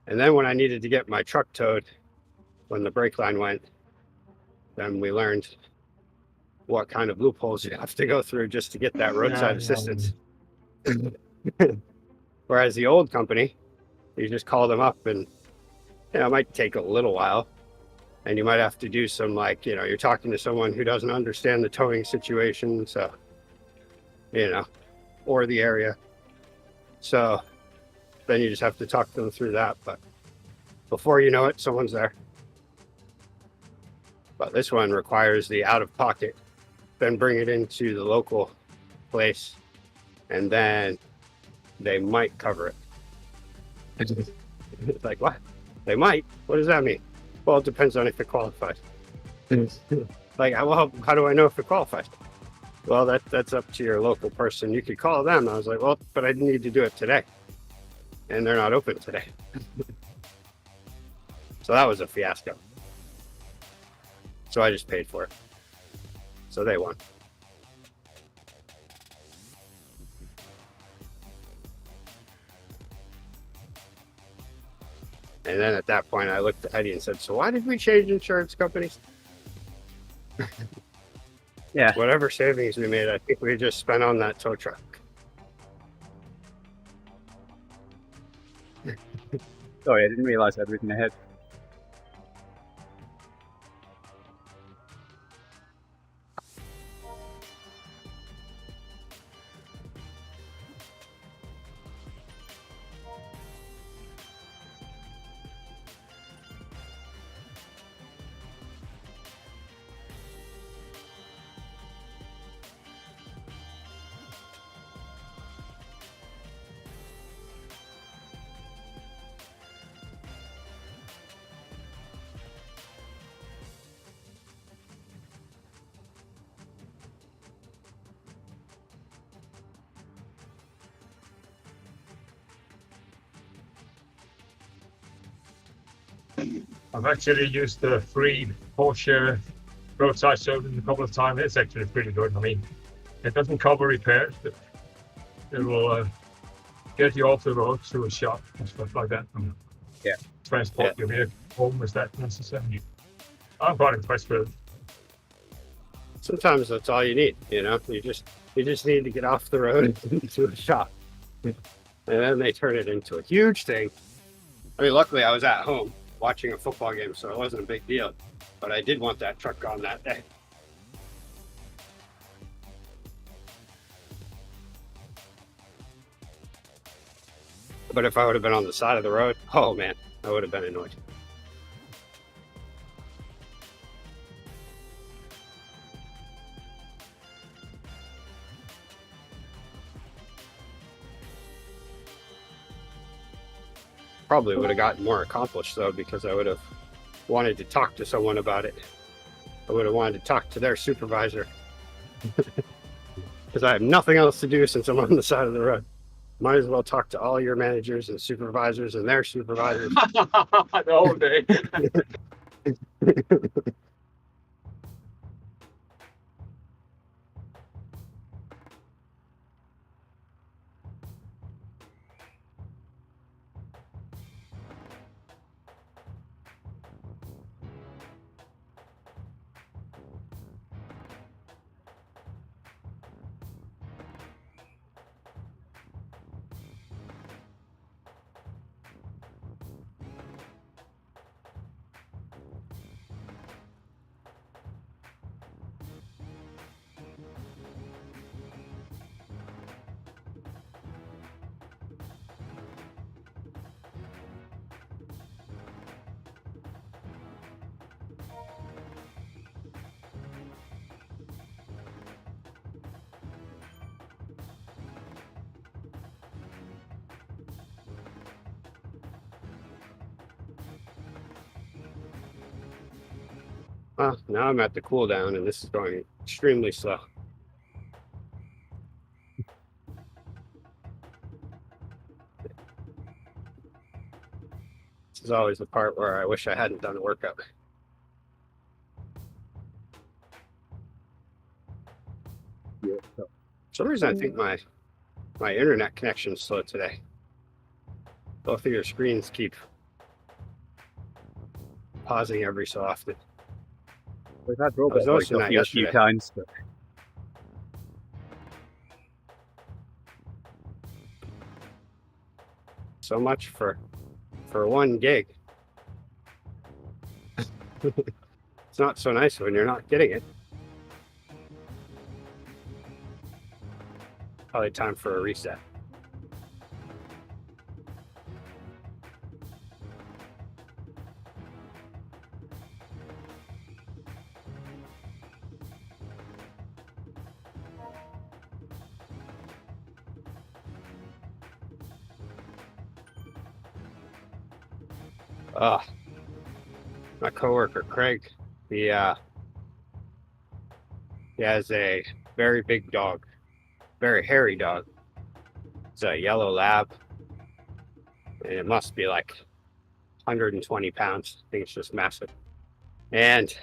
And then when I needed to get my truck towed, when the brake line went, then we learned what kind of loopholes you have to go through just to get that roadside assistance. Whereas the old company, you just call them up and it might take a little while, And you might have to do some, like, you know, you're talking to someone who doesn't understand the towing situation, so, you know, or the area. So then you just have to talk them through that. But before you know it, someone's there. But this one requires the out of pocket, then bring it into the local place, and then they might cover it. It's like, what? They might? What does that mean? Well, it depends on if it qualifies. Like, well, how do I know if it qualifies? Well, that's up to your local person. You could call them. I was like, well, but I need to do it today. And they're not open today. So that was a fiasco. So I just paid for it. So they won. And then at that point, I looked at Eddie and said, so why did we change insurance companies? Yeah. Whatever savings we made, I think we just spent on that tow truck. Sorry, I didn't realize I'd written ahead. I've actually used the free Porsche roadside service a couple of times. It's actually pretty good. I mean, it doesn't cover repairs, but it will get you off the road to a shop and stuff like that. And Yeah. transport your vehicle home. Is that necessary? I'm quite impressed with it. Sometimes that's all you need, you know. You just need to get off the road into a shop. And then they turn it into a huge thing. I mean, luckily I was at home watching a football game, so it wasn't a big deal. But I did want that truck gone that day. But if I would have been on the side of the road, oh man, I would have been annoyed. Probably would have gotten more accomplished though, because I would have wanted to talk to someone about it. I would have wanted to talk to their supervisor. Because I have nothing else to do since I'm on the side of the road. Might as well talk to all your managers and supervisors and their supervisors. The whole day. Well, now I'm at the cool down and this is going extremely slow. This is always the part where I wish I hadn't done a workout. Yeah. So, For some reason, I think my internet connection is slow today. Both of your screens keep pausing every so often. we've had robots noticing like that a few yesterday. times, but So much for 1 gig. It's not so nice when you're not getting it. Probably time for a reset. My coworker Craig, he has a very big dog, very hairy dog. It's a yellow lab, and it must be like 120 pounds. I think it's just massive. And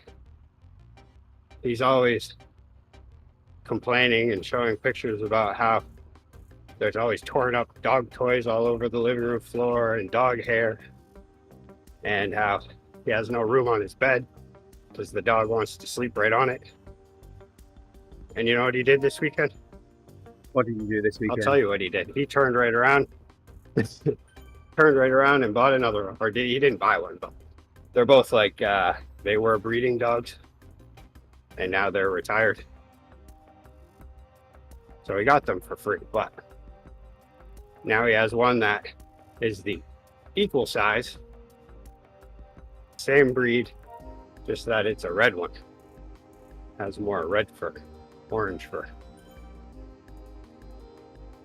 he's always complaining and showing pictures about how there's always torn up dog toys all over the living room floor and dog hair, and how he has no room on his bed because the dog wants to sleep right on it. And you know what he did this weekend? What did you do this weekend? I'll tell you what he did. He turned right around, and bought another one. Or he didn't buy one, but they're both like, they were breeding dogs and now they're retired. So he got them for free, but now he has one that is the equal size, same breed, just that it's a red one. Has more red fur, orange fur.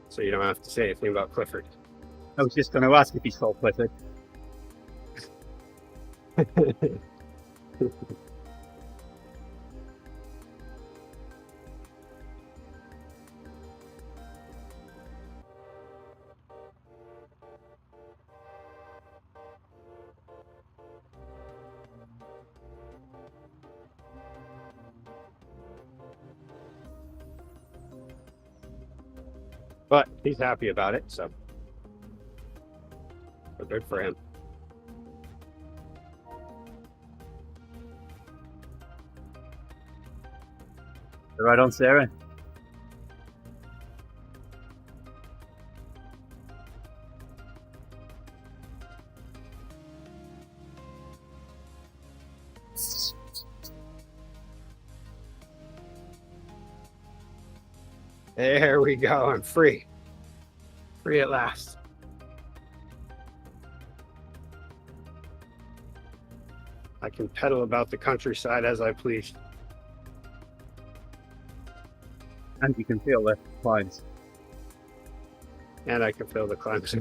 So you don't have to say anything about Clifford. I was just going to ask if he's called Clifford. But he's happy about it, so good for him. Right on, Sarah. There we go. I'm free. Free at last. I can pedal about the countryside as I please. And you can feel the climbs. And I can feel the climbs.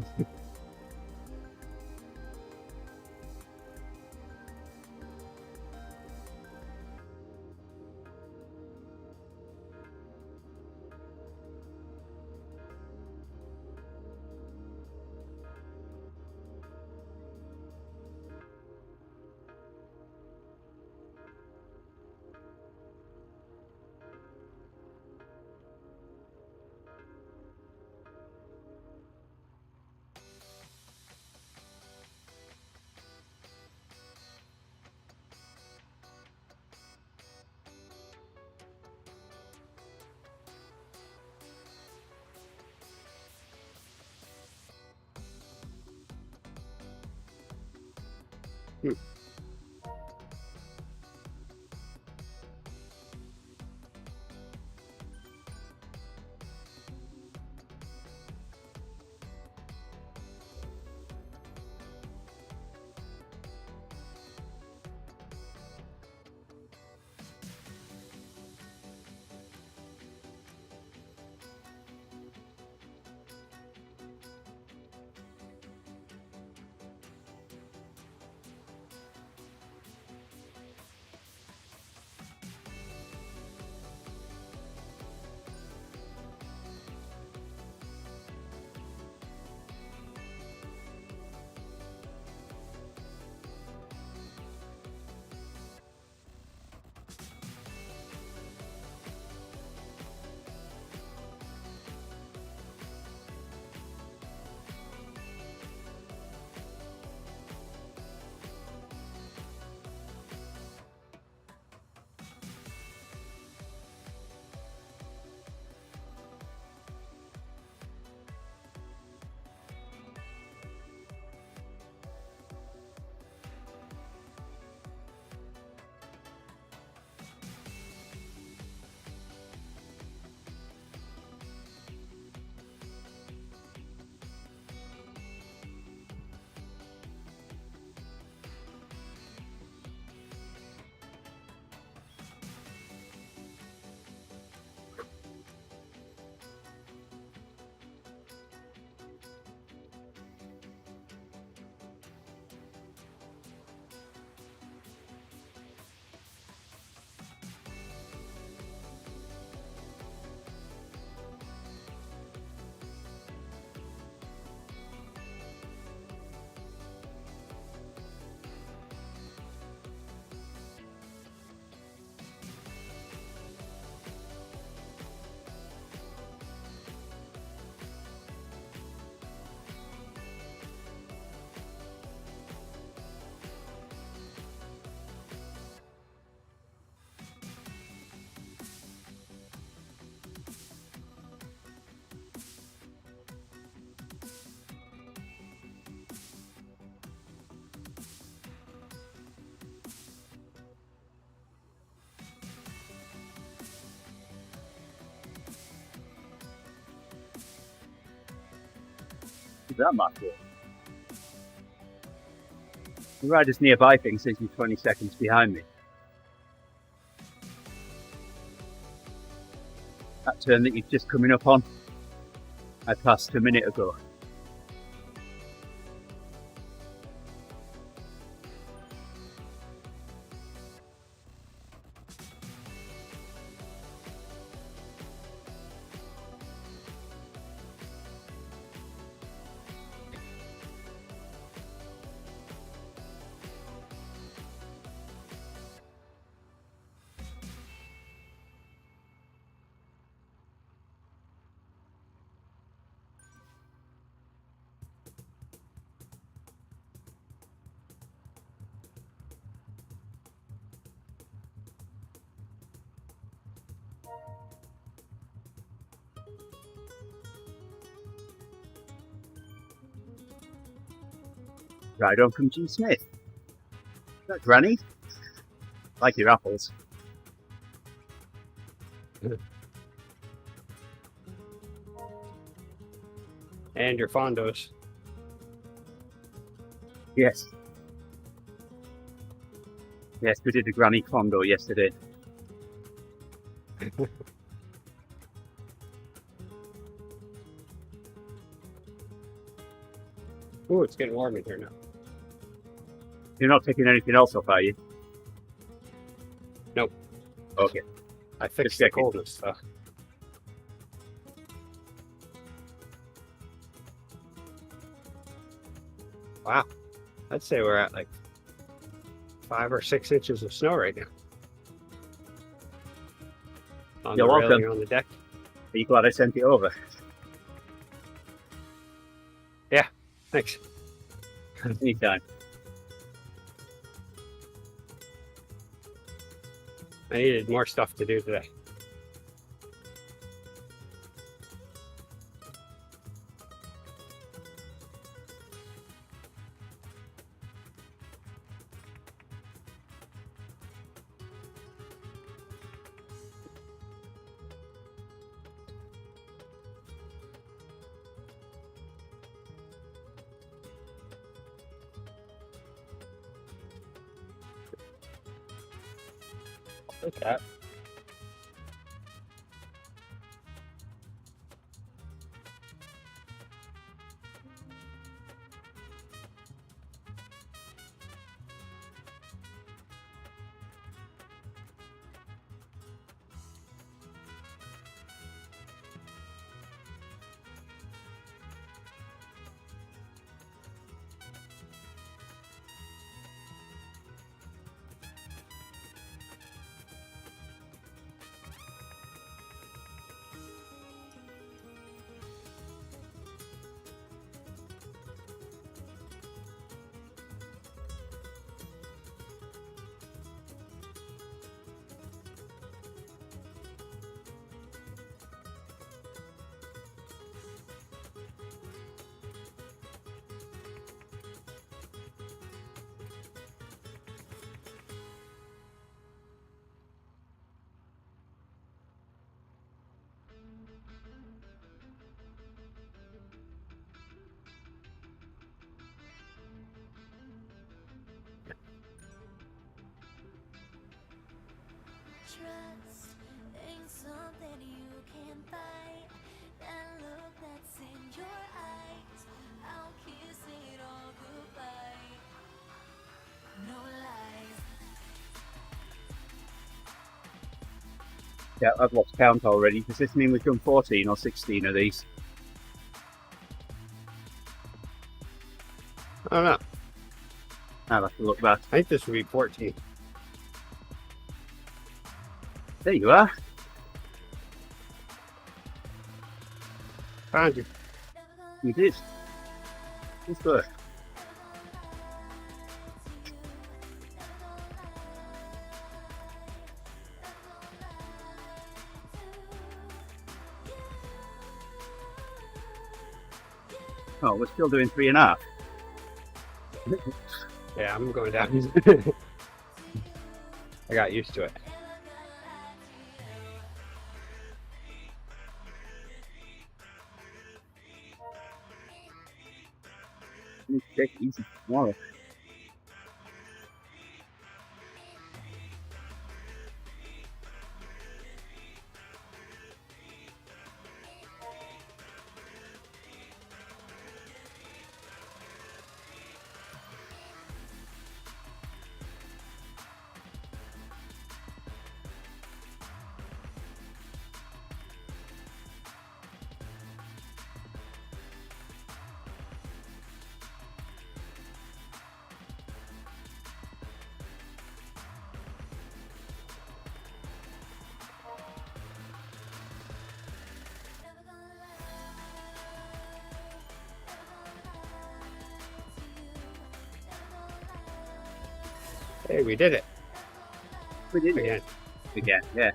Is that massive? The riders nearby think says you're 20 seconds behind me. That turn that you're just coming up on, I passed a minute ago. Right on from G. Smith. Is that Granny? Like your apples. And your fondos. Yes. Yes, we did a Granny Fondo yesterday. Ooh, it's getting warm in here now. You're not taking anything else off, are you? Nope. Okay. I fixed Just the checking. coldness stuff. Wow. I'd say we're at like 5 or 6 inches of snow right now. On You're the welcome. railing on the deck. Are you glad I sent it over? Thanks. Anytime. I needed more stuff to do today. Look at that. Trust ain't something you can buy. That look that's in your eyes, I'll kiss it all goodbye. No lies. Yeah, I've lost count already. Does this mean we've done 14 or 16 of these? I don't know. I'll have to look back. I think this would be 14. There you are. Found you. You did. Good work. Oh, we're still doing 3.5. Yeah, I'm going down. I got used to it. need to take it easy tomorrow. Never gonna lie, never gonna lie to you. Never gonna lie, Hey, we did it We did it again. again, yeah.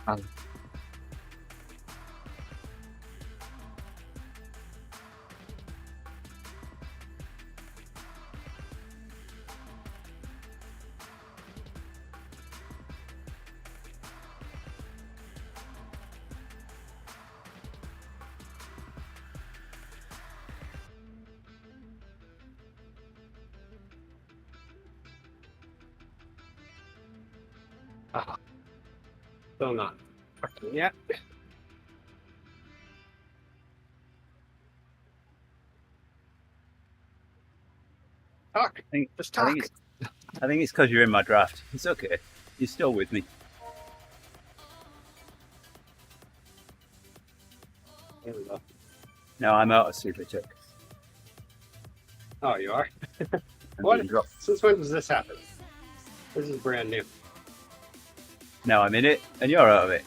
Um, Ah, still not fucking yet. Talk. I think, Just I talk. think it's because you're in my draft. It's okay. You're still with me. There we go. No, I'm out of Super Tech. Oh, you are? I'm What? being dropped. Since when does this happen? This is brand new. Now I'm in it, and you're out of it.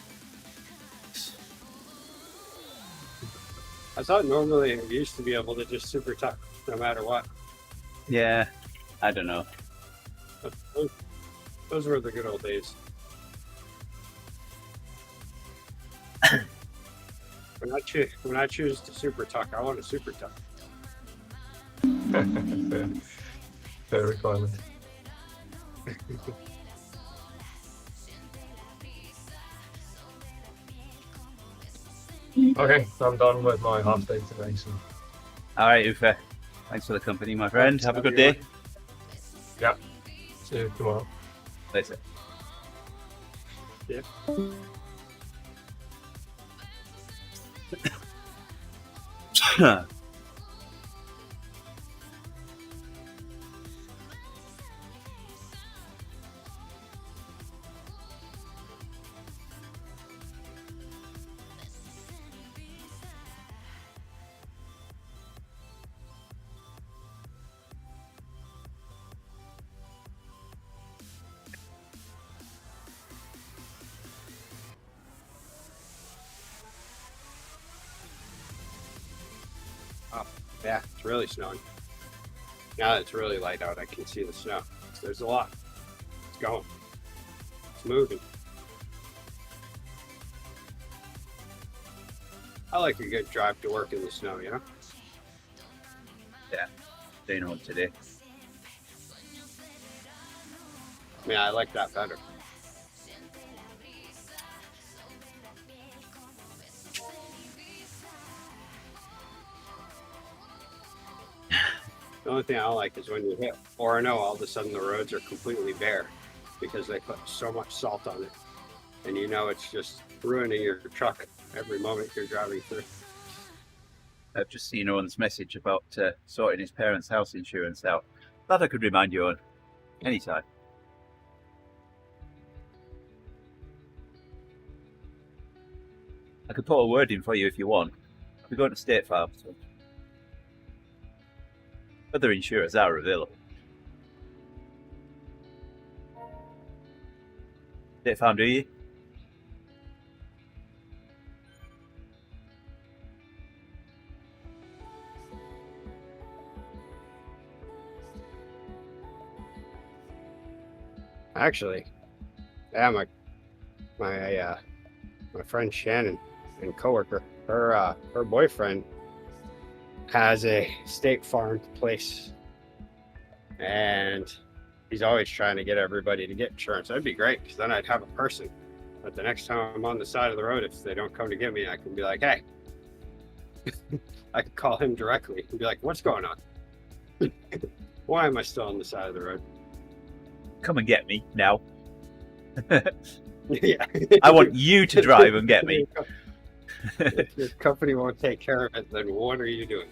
I thought normally you used to be able to just super tuck no matter what. Yeah, I don't know. But those were the good old days. When I choose to super tuck, I want to super tuck. Fair requirement. Okay, I'm done with my half day today. So All right, Ufa. Thanks for the company, my friend. Have a good day. yeah, see you tomorrow. Later. Yeah. Yeah, it's really snowing. Now that it's really light out, I can see the snow. So there's a lot. It's going. It's moving. I like a good drive to work in the snow, you know? Yeah, staying home today. I mean, I like that better. The only thing I don't like is when you hit 4-0, all of a sudden the roads are completely bare because they put so much salt on it. And you know it's just ruining your truck every moment you're driving through. I've just seen Owen's message about sorting his parents' house insurance out. Glad I could remind you, Owen. Anytime. I could put a word in for you if you want. We're going to State Farm, so other insurers are available. Date farm, do you? Actually, yeah, my friend Shannon and coworker, her boyfriend has a state farm place, and he's always trying to get everybody to get insurance. That'd be great, because then I'd have a person. But the next time I'm on the side of the road, if they don't come to get me, I can be like, hey, I can call him directly and be like, what's going on? Why am I still on the side of the road? Come and get me now. Yeah. I want you to drive and get me. If your company won't take care of it, then what are you doing?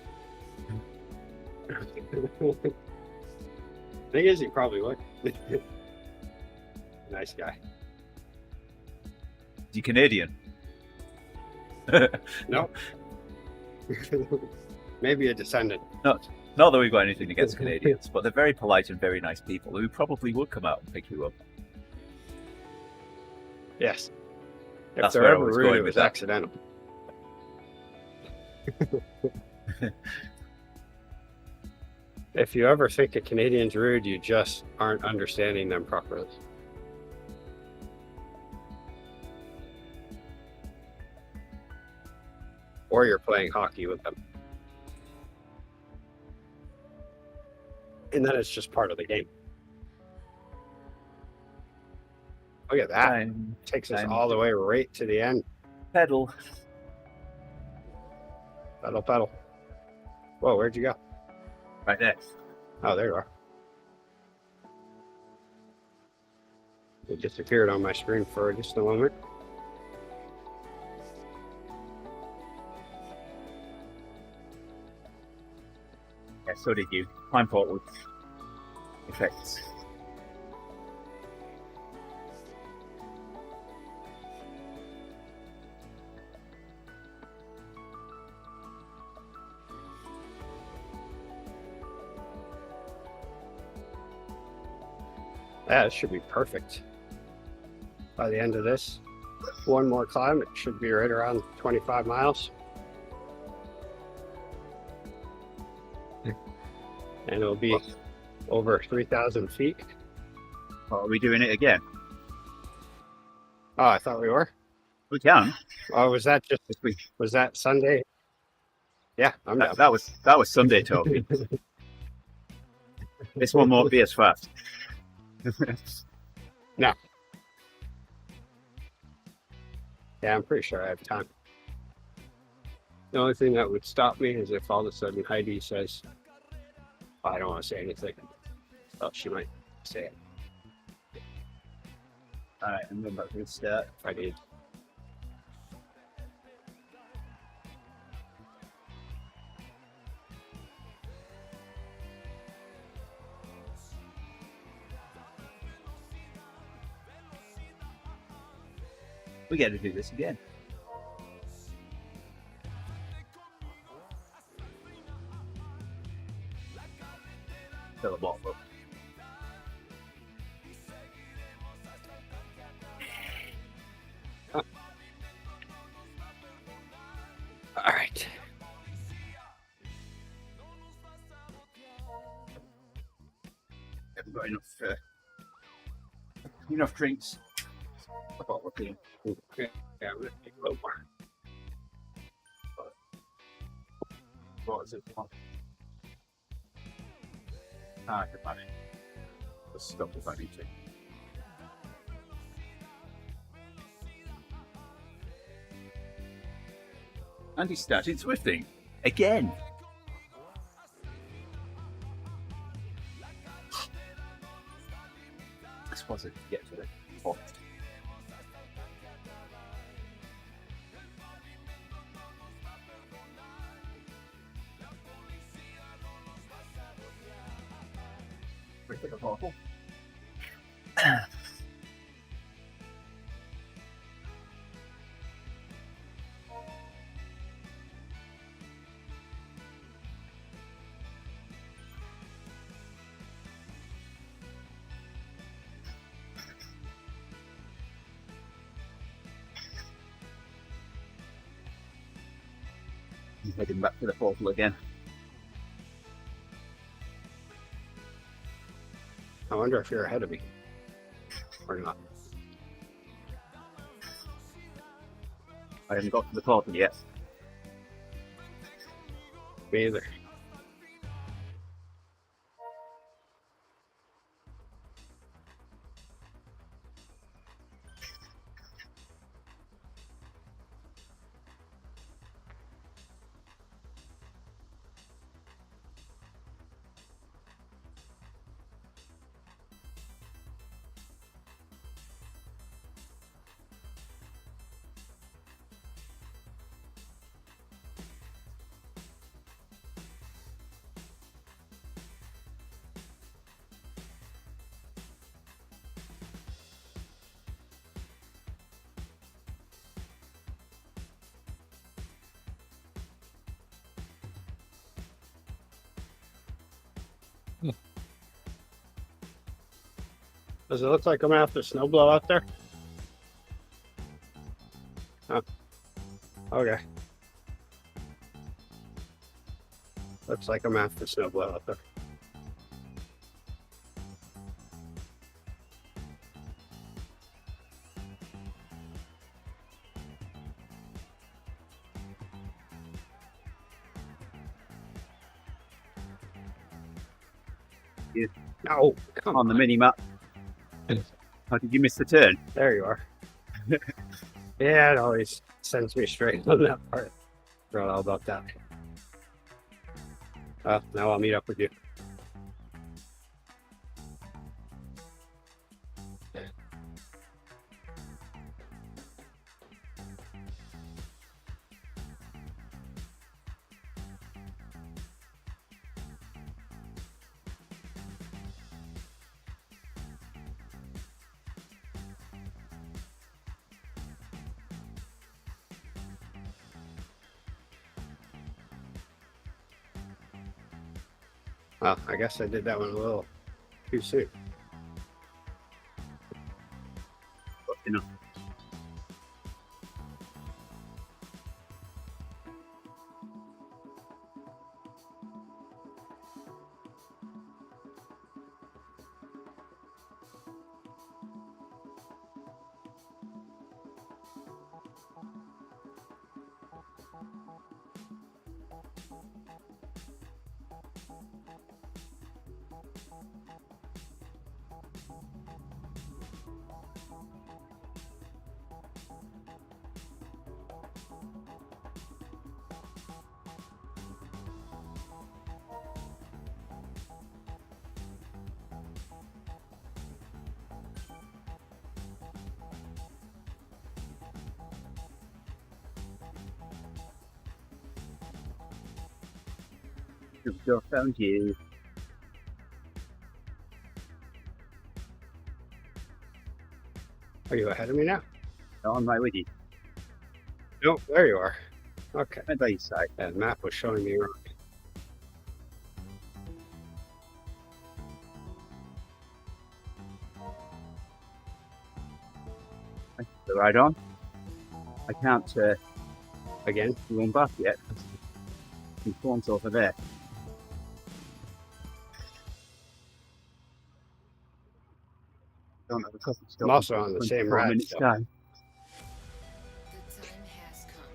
Thing is, he probably would. Nice guy. You Canadian? Nope. Maybe a descendant. Not that we've got anything against Canadians, but they're very polite and very nice people who probably would come out and pick you up. Yes. If That's they're where I ever was rude, going it with was that. accidental. If you ever think a Canadian's rude, you just aren't understanding them properly. Or you're playing hockey with them. And then it's just part of the game. Look at that. Time, Takes us time. all the way right to the end. pedal. Pedal, pedal. Whoa, where'd you go? Right there. Oh, there you are. It disappeared on my screen for just a moment. Yeah, so did you. Climb forward. Effects. Yeah, it should be perfect. By the end of this, one more climb, it should be right around 25 miles. And it'll be over 3,000 feet. Oh, are we doing it again? Oh, I thought we were. We can. Oh, was that just This week. was that Sunday? Yeah, I'm down. That was Sunday talking. This one won't be as fast. No. Yeah, I'm pretty sure I have time. The only thing that would stop me is if all of a sudden Heidi says, oh, I don't want to say anything. Well, she might say it Alright, I'm going back to the start. if I did. We got to do this again. Fill the bottle up. All right. Haven't got enough drinks. Oh, okay. Okay. Yeah, I'm gonna take a little more. What is it? I can manage. The stuff if I need to. And he started swifting again. I suppose I could get to it. Oh. I'm heading back to the portal again. I wonder if you're ahead of me or not. I haven't got to the portal yet. Me either. Does it look like I'm after snow blow out there? Oh, okay. Looks like I'm after snow blow out there. You No, come on the mini map. How did you miss the turn? There you are. Yeah, it always sends me straight on that part. Forgot all about that. Now I'll meet up with you. Well, I guess I did that one a little too soon. But, you know, Just found you. Are you ahead of me now? On my way. No, there you are. Okay. Right by your side. That map was showing me wrong. The ride on. I can't Again? run back yet. The phone's over there. Don't have a coffee stop. I'm also on the same 24 ride. minutes So. time. The time has come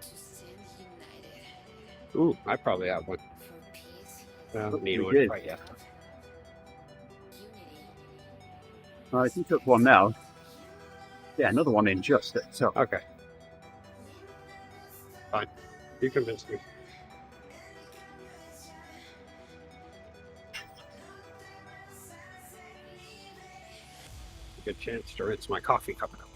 to stand united Ooh, I probably have one. for peace, I don't need We one did. quite yet. unity. Well, if you took one now, yeah, another one in just at the top. Okay. Fine. You convinced me. Good chance to rinse my coffee cup out.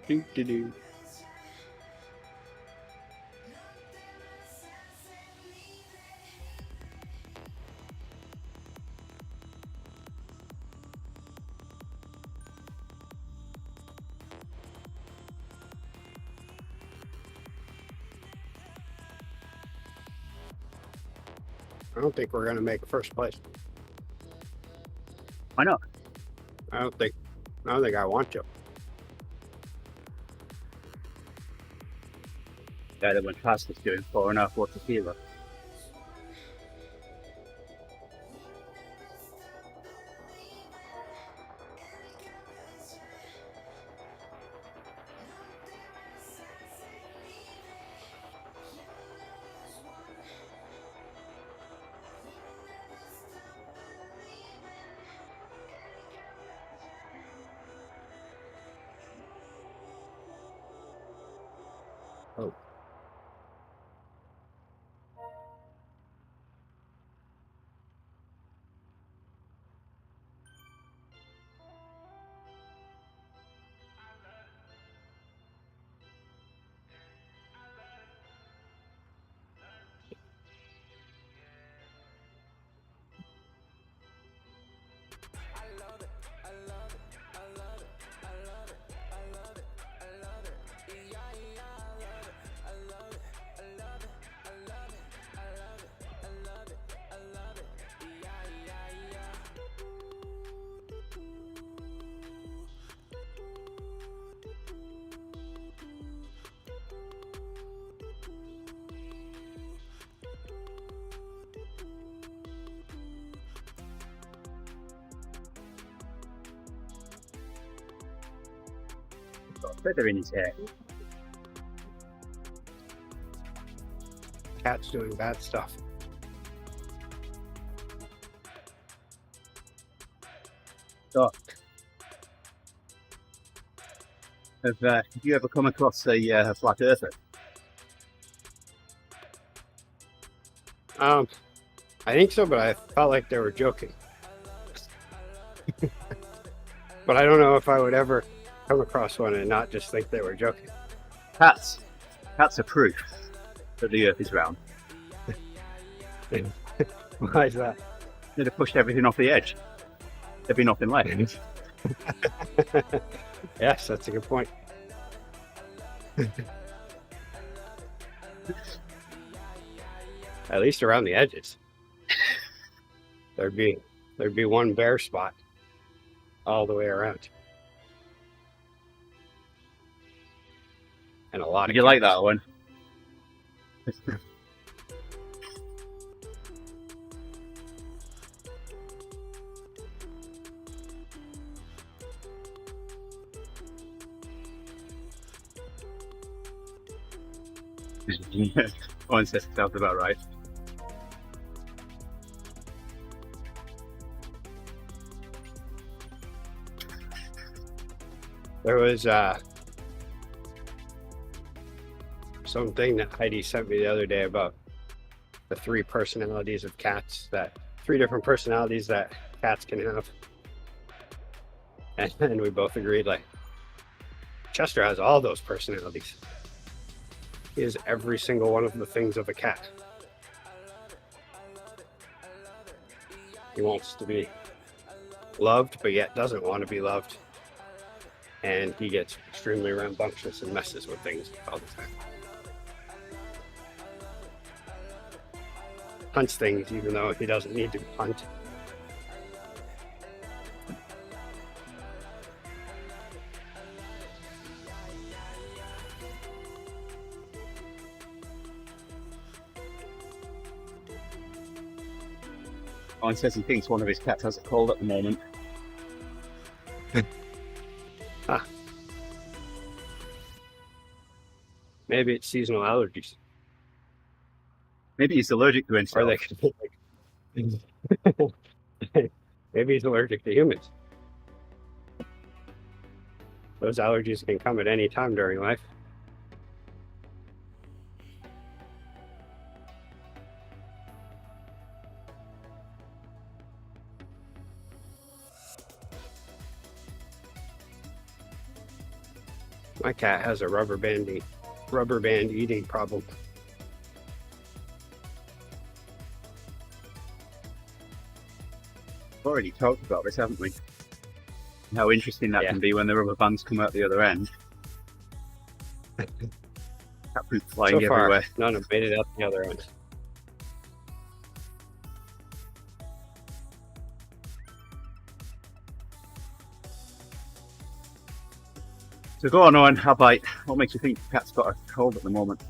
Do do do. I don't think we're gonna make first place. Why not? I don't think I want to. Guy that went past us doing 4.5 watts a kilo. Oh. Got a feather in his hair. Cat's doing bad stuff. So, have you ever come across a flat earther? I think so, but I felt like they were joking. But I don't know if I would ever come across one and not just think they were joking. Cats are proof that the earth is round. Why is that? They'd have pushed everything off the edge. There'd be nothing left. Yes, that's a good point. At least around the edges. There'd be one bare spot all the way around. And a lot Did of you like cats. that one? One says it sounds about right. There was something that Heidi sent me the other day about the three different personalities that cats can have. And we both agreed, like, Chester has all those personalities. He is every single one of the things of a cat. He wants to be loved, but yet doesn't want to be loved. And he gets extremely rambunctious and messes with things all the time. Hunts things even though he doesn't need to hunt. One says he thinks one of his cats has a cold at the moment. Maybe it's seasonal allergies. Maybe he's allergic to himself. Or they could be like, maybe he's allergic to humans. Those allergies can come at any time during life. My cat has a rubber band eating problem. We've already talked about this, haven't we? How interesting that Yeah. can be when the rubber bands come out the other end. Cat poop flying So far, everywhere. none have made it out the other end. So go on, Owen, how about what makes you think the cat's got a cold at the moment?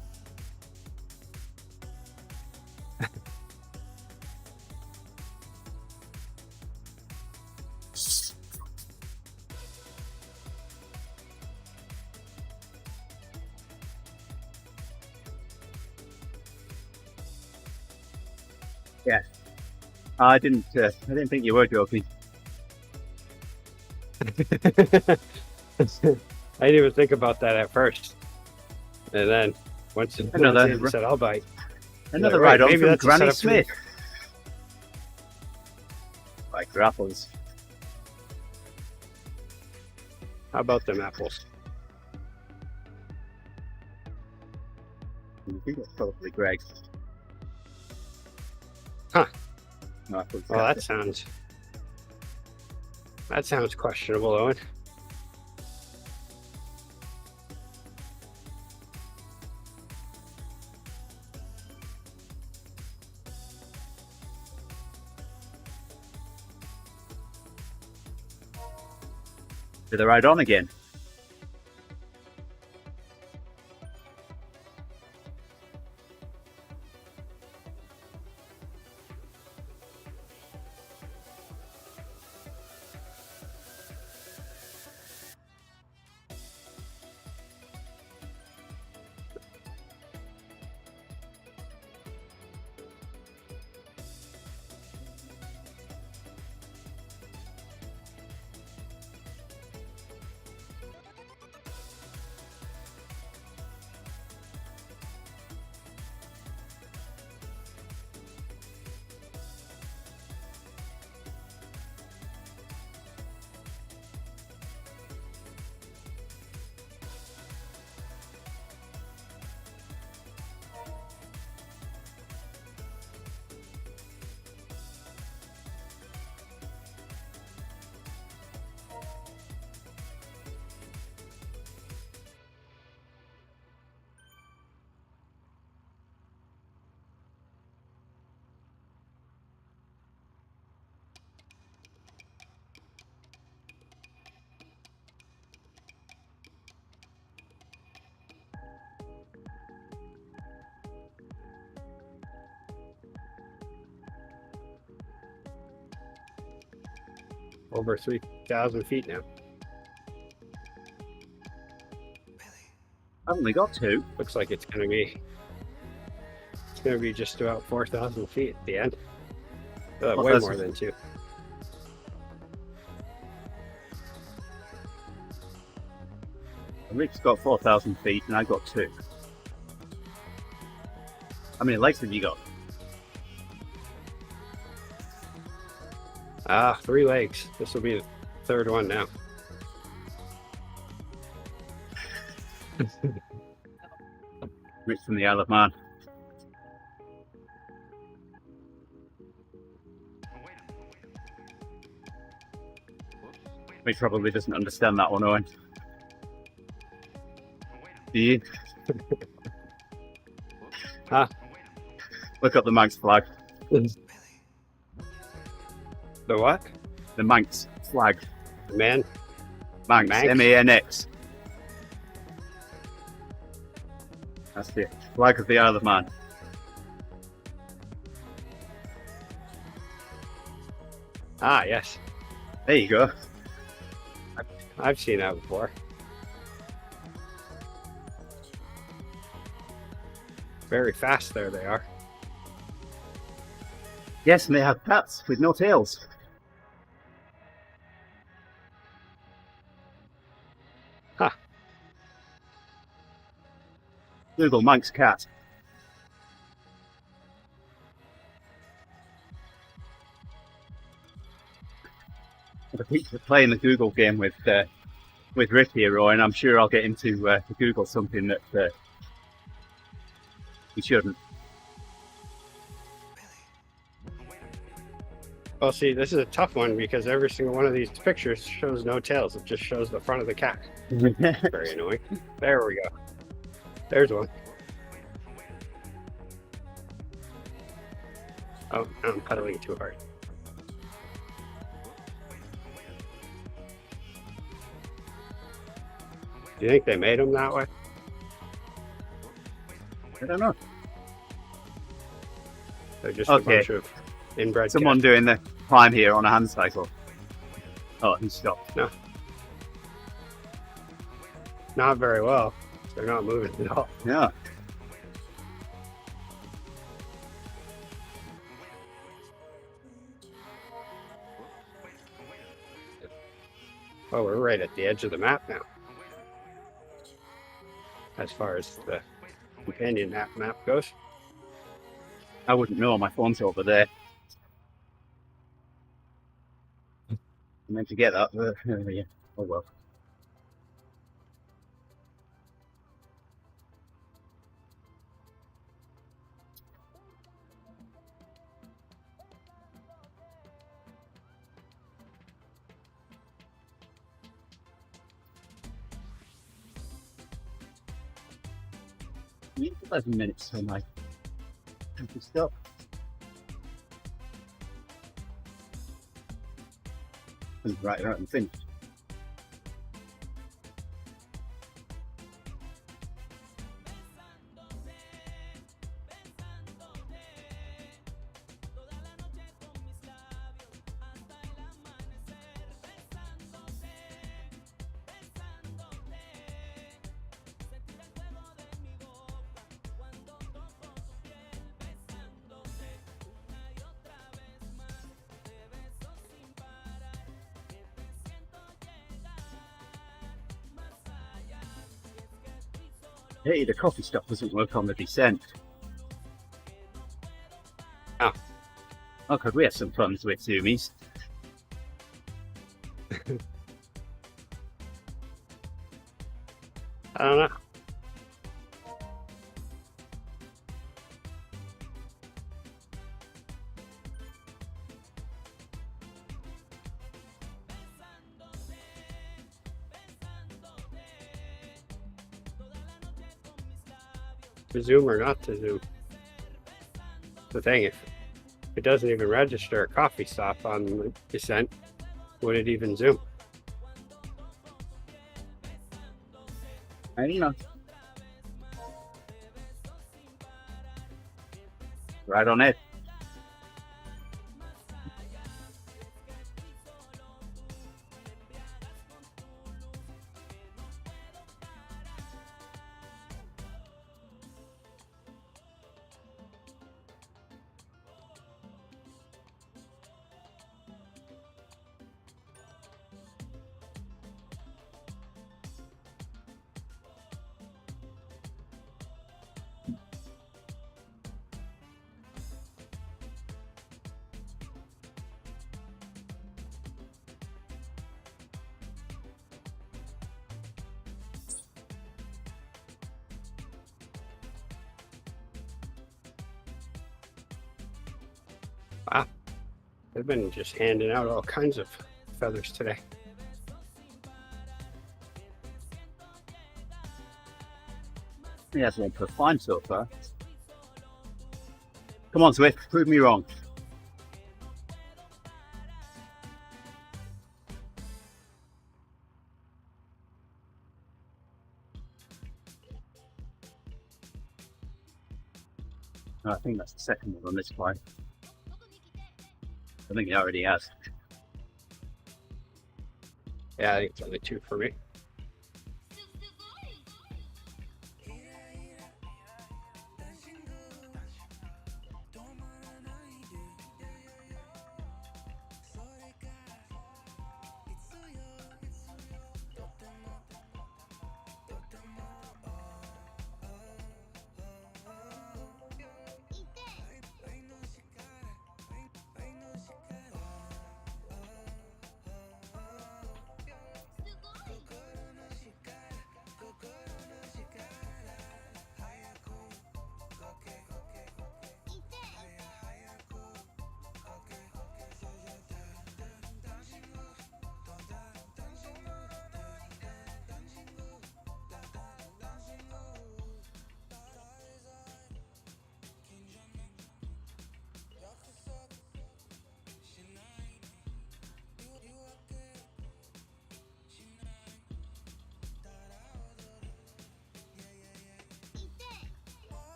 Yeah, I didn't think you were joking. I didn't even think about that at first. And then once Another- he said, I'll bite. Another right, ride on maybe from that's a Granny setup for Smith. Like grapples. How about them apples? I think that's probably Greg. Huh. No, I thought Well, that sounds questionable, Owen. Did the ride on again? Over 3,000 feet now. I've only got two. Looks like it's gonna be just about 4,000 feet at the end. Way 4,000. more than two. Rick's got 4,000 feet and I've got two. How many legs have you got? 3 legs. This will be the third one now. Rick's from the Isle of Man. He probably doesn't understand that one, Owen. Do you? Huh? Look up the Manx flag. The what? The Manx flag. Man? Manx. Manx? M-A-N-X. That's the flag of the Isle of Man. Yes. There you go. I've seen that before. Very fast there they are. Yes, and they have cats with no tails. Huh. Google Manx cat. I keep playing the Google game with with Rick here, Roy, and I'm sure I'll get him to Google something that he shouldn't. Well, see, this is a tough one because every single one of these pictures shows no tails. It just shows the front of the cat. Very annoying. There we go. There's one. Oh, I'm pedaling too hard. Do you think they made them that way? I don't know. They're just Okay. a bunch of inbred Someone cats. doing the climb here on a hand cycle. Oh, he stopped. Not very well. They're not moving at all. Yeah. Oh, we're right at the edge of the map now. As far as the companion map goes. I wouldn't know. My phone's over there. I meant to get that. Yeah. Oh well. Need 11 minutes for my stuff. Right, I'm finished. Hey, the coffee stuff doesn't work on the descent. Oh. Oh, could we have some fun with zoomies? I don't know. To zoom or not to zoom. The thing, if it doesn't even register a coffee stop on the descent, would it even zoom? I don't know. Right on it. Wow. They've been just handing out all kinds of feathers today. He has one per climb so far. Come on, Swift, prove me wrong. I think that's the second one on this climb. I think he already has. Yeah, I think it's only 2 for me.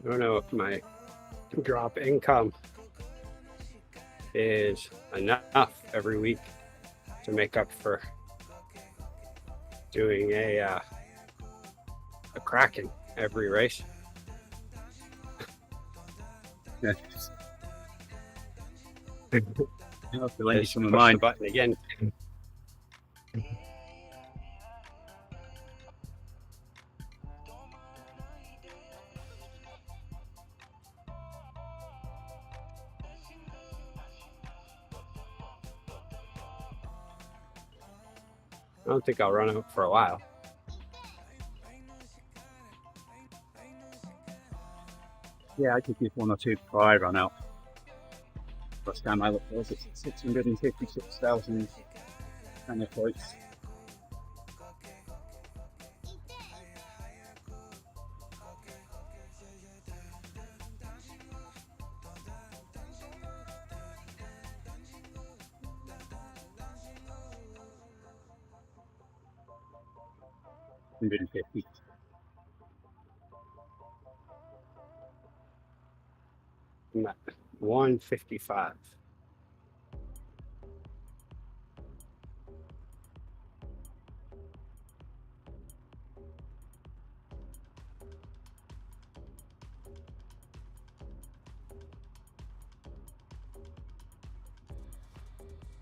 I don't know if my drop income is enough every week to make up for doing a cracking every race. Yeah. I'll have to lend you Just some of push mine. the button again. I don't think I'll run out for a while. Yeah, I could give 1 or 2 before I run out. Last time I looked, was it 656,000 kind of points. $150. I'm at 155.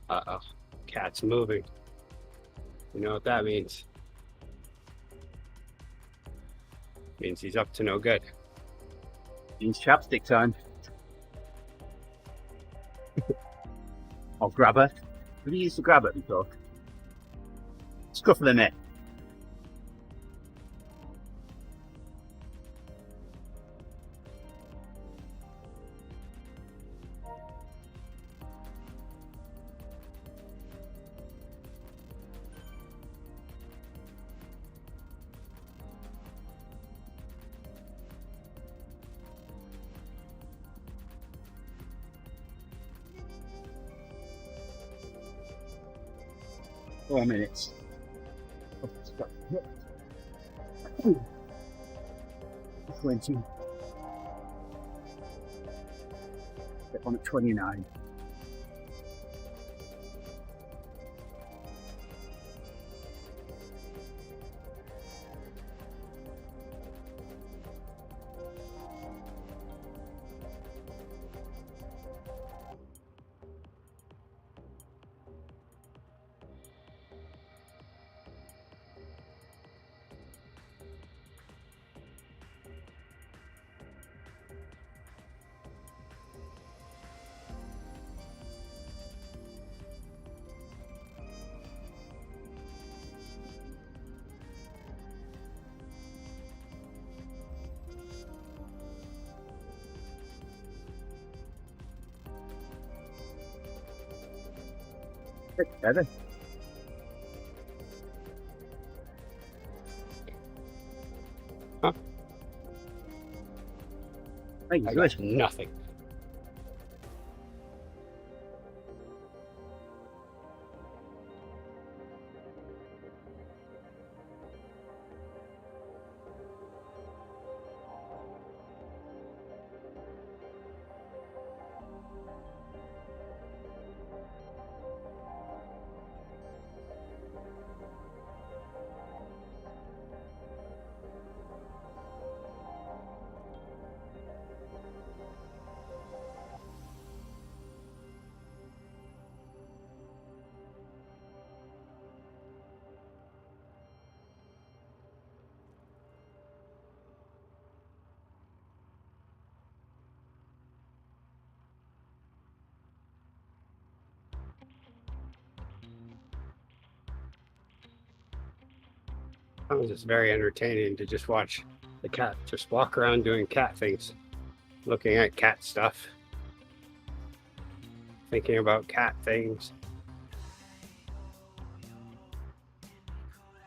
Uh-oh, cat's moving. You know what that means? Means he's up to no good. Means chapstick time. Or grabber. Have you used the grabber before? Scruff of the neck. Four minutes. 20. Step on at 29. Bit better. Huh? Thank I you. got nothing. It was just very entertaining to just watch the cat just walk around doing cat things, looking at cat stuff, thinking about cat things.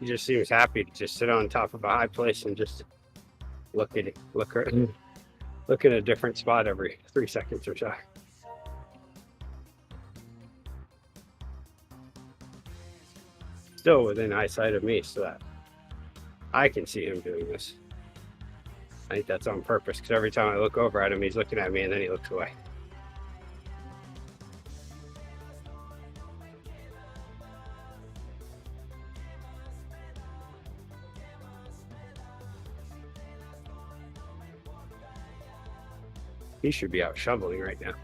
He just seems happy to just sit on top of a high place and just look at it, look at a different spot every 3 seconds or so. Still within eyesight of me, so that I can see him doing this. I think that's on purpose because every time I look over at him, he's looking at me and then he looks away. He should be out shoveling right now.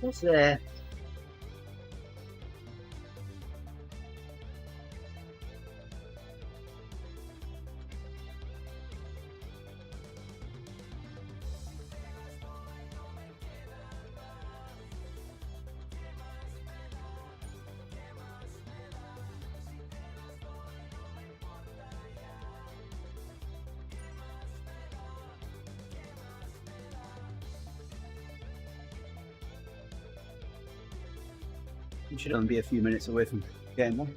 What's there? You should only be a few minutes away from game one.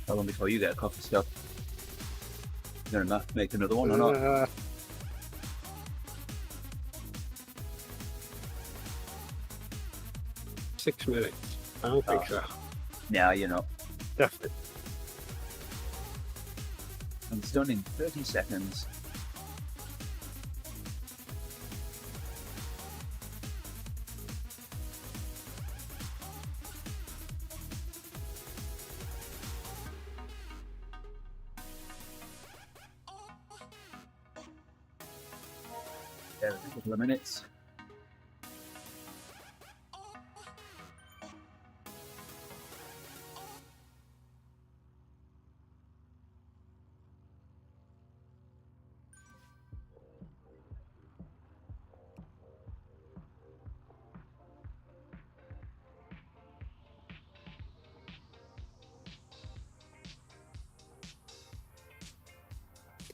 How long before you get a coffee stuff? You gonna make another one or not? 6 minutes. I don't think so. Yeah, you're not. Definitely. And it's done in 30 seconds. Yeah, a couple of minutes.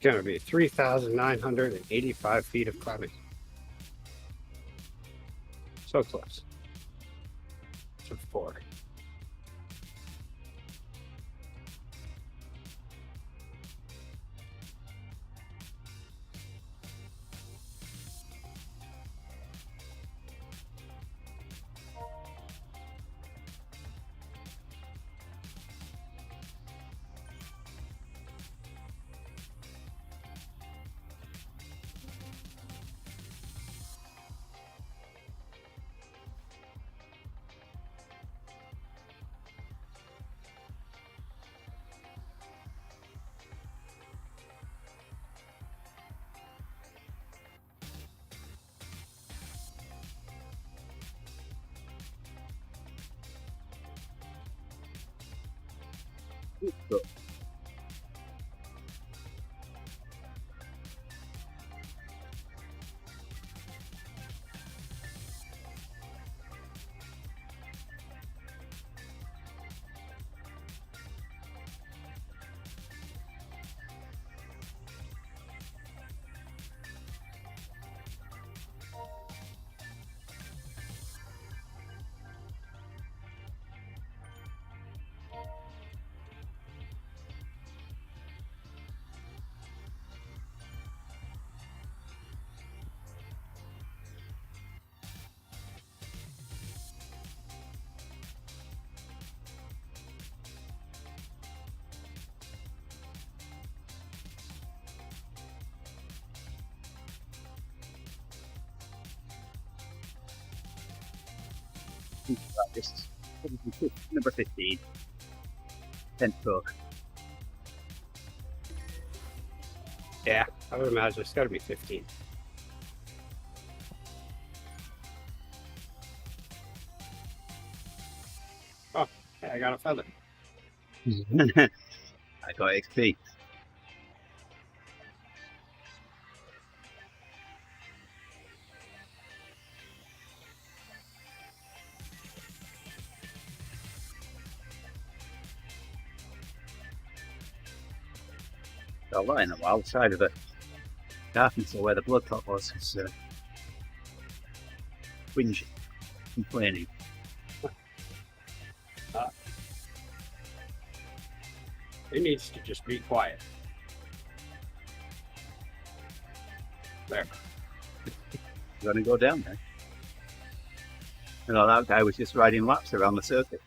going to be 3,985 feet of climbing. So close. To 4. So, this number 15. 10th book. Yeah, I would imagine it's got to be 15. Oh, hey, I got a feather. I got XP. Got a lot in the wild side of it. Darkness or where the blood clot was. It's whinging, complaining. It needs to just be quiet. There. Gonna go down there. You know, that guy was just riding laps around the circuit.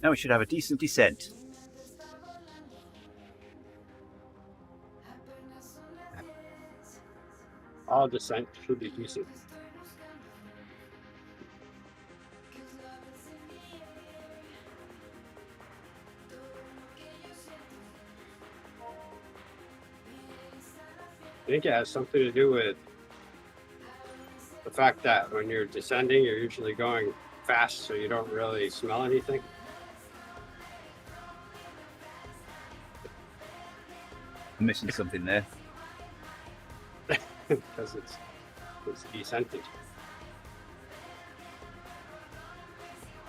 Now we should have a decent descent. All descent should be decent. I think it has something to do with the fact that when you're descending, you're usually going fast, so you don't really smell anything. I'm missing something there. Because it's descending.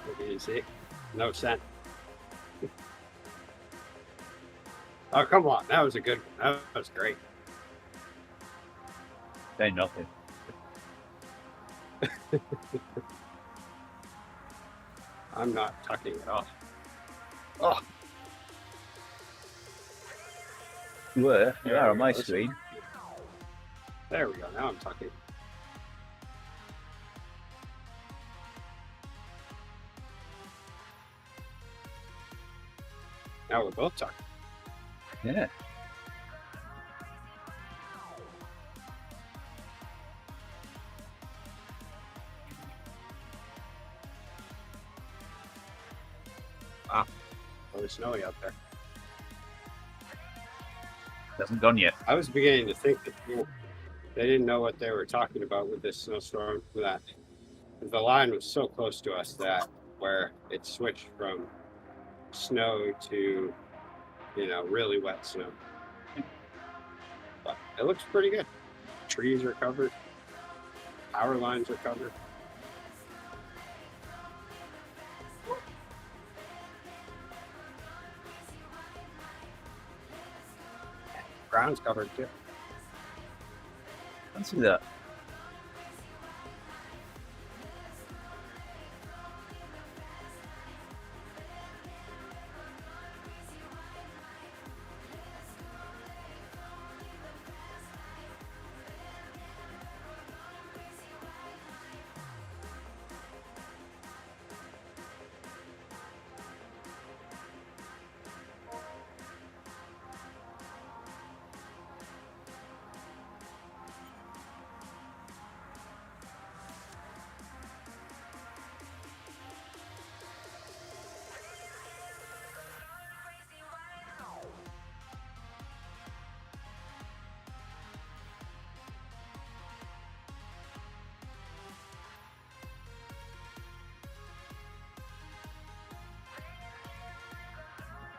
What do you see? No scent. Oh, come on. That was a good one. That was great. Say nothing. I'm not tucking it off. Oh, you were. You Yeah, are on my let's- screen. There we go. Now I'm tucking. Now we're both tucking. Yeah. Oh, it's snowy out there. Hasn't gone yet. I was beginning to think that they didn't know what they were talking about with this snowstorm. That The line was so close to us that where it switched from snow to, really wet snow. But it looks pretty good. Trees are covered. Power lines are covered. Ground's covered too. Fancy that.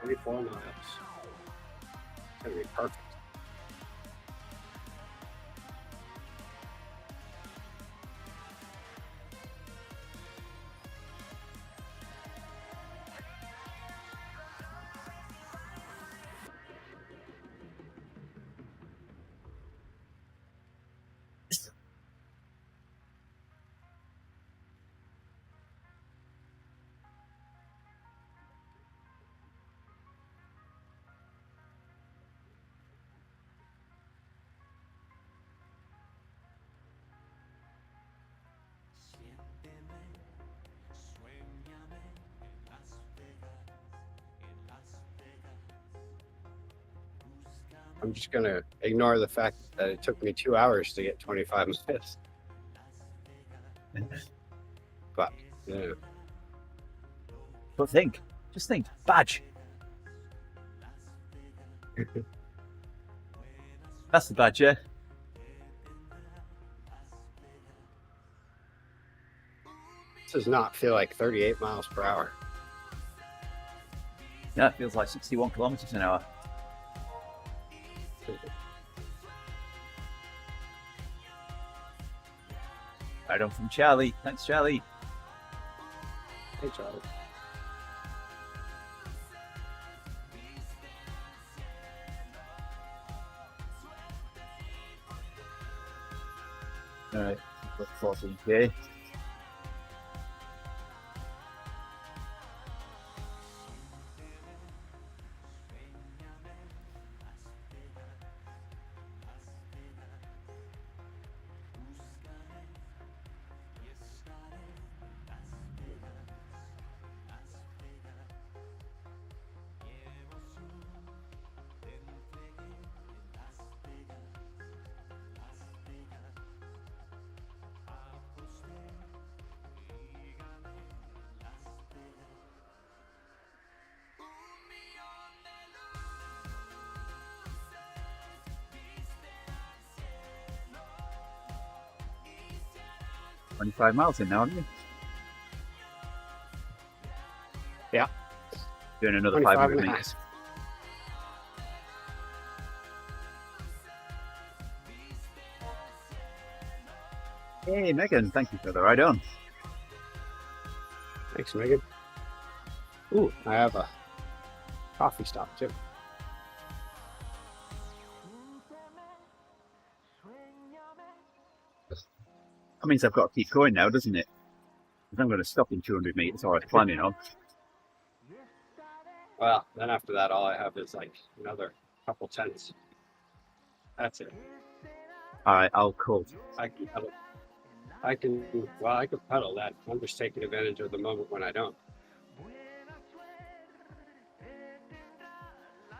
Maybe 4 miles. It's gonna be perfect. I'm just gonna ignore the fact that it took me 2 hours to get 25 minutes. But yeah, But just think, badge. That's the badge, yeah. this does not feel like 38 miles per hour. Yeah, it feels like 61 kilometers an hour. Right on from Charlie. Thanks, Charlie. Hey, Charlie. All right, 14K. $25 miles in now, aren't you? Yeah. Doing another 25 500 and a half. meters. Hey, Megan, thank you for the ride on. Thanks, Megan. Ooh, I have a coffee stop too. That means I've got to keep going now, doesn't it? Because I'm going to stop in 200 meters, or I was planning on. Well, then after that, all I have is like another couple tenths. That's it. All right, I'll call. I can pedal. I can pedal that. I'm just taking advantage of the moment when I don't.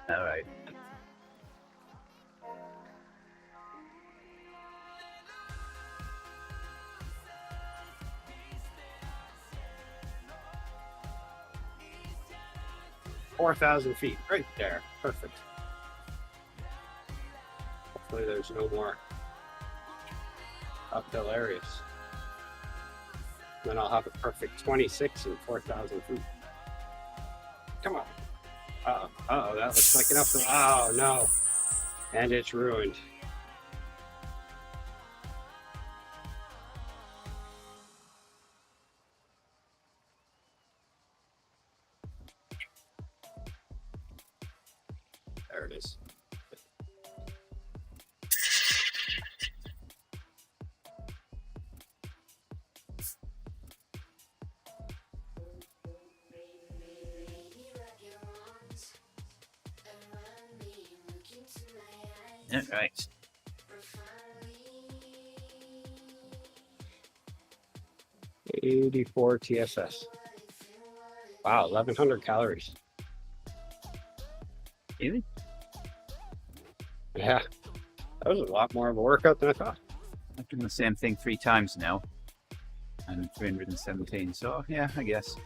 All right. $4,000 feet, right there. Perfect. Hopefully there's no more uphill areas. Then I'll have a perfect 26 and 4,000 feet. Come on. Uh-oh, that looks like enough. Oh, no. And it's ruined. There it is. All right. $84 TSS. Wow, 1,100 calories. Really? Yeah, that was a lot more of a workout than I thought. I've done the same thing 3 times now. And 317, so yeah, I guess.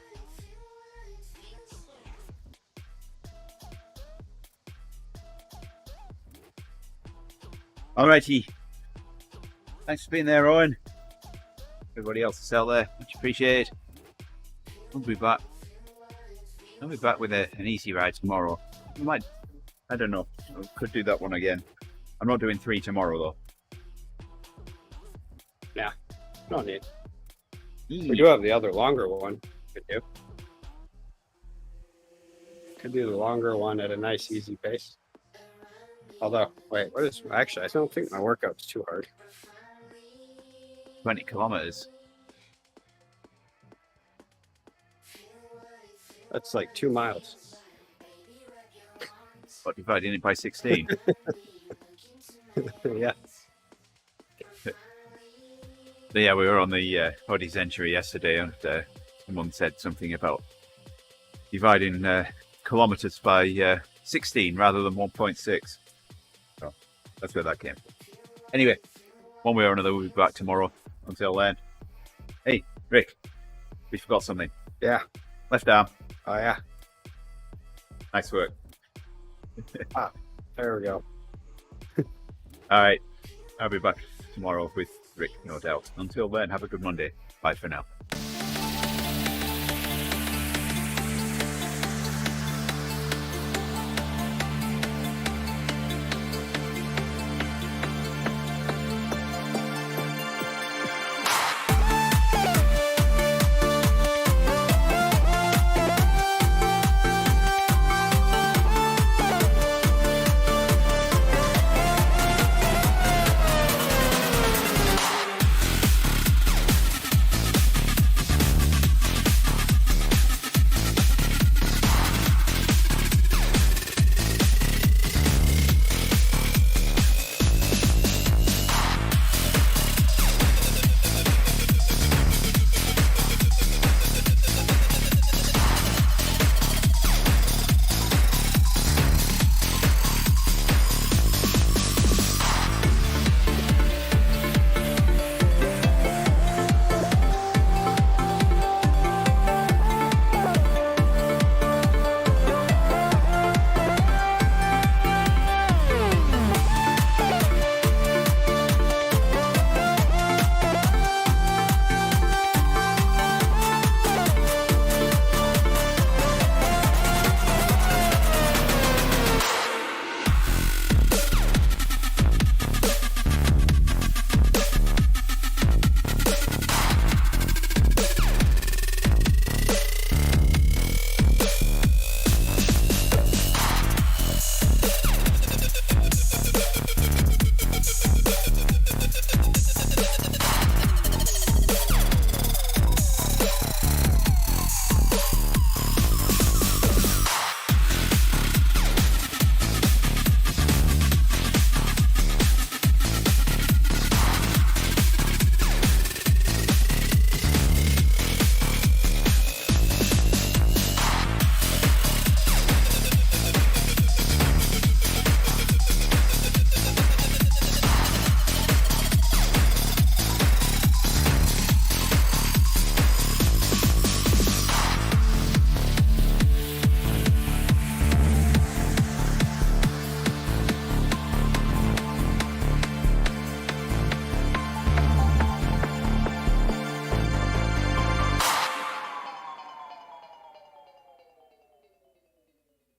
Alrighty. Thanks for being there, Owen. Everybody else that's out there, much appreciated. We'll be back. I'll be back with an easy ride tomorrow. We might, I don't know, I could do that one again. I'm not doing 3 tomorrow though. Yeah, no need. We do have the other longer one. Could do the longer one at a nice easy pace. Although, wait, what is, actually, I don't think my workout's too hard. 20 kilometers. That's like 2 miles. What, dividing it by 16? Yeah. But yeah, we were on the Body Century yesterday, and someone said something about dividing kilometers by 16 rather than 1.6. So that's where that came from. Anyway, one way or another, we'll be back tomorrow. Until then, hey, Rick, we forgot something. Yeah. Left arm. Oh, yeah. Nice work. There we go. All right, I'll be back tomorrow with Rick, no doubt. Until then, have a good Monday. Bye for now.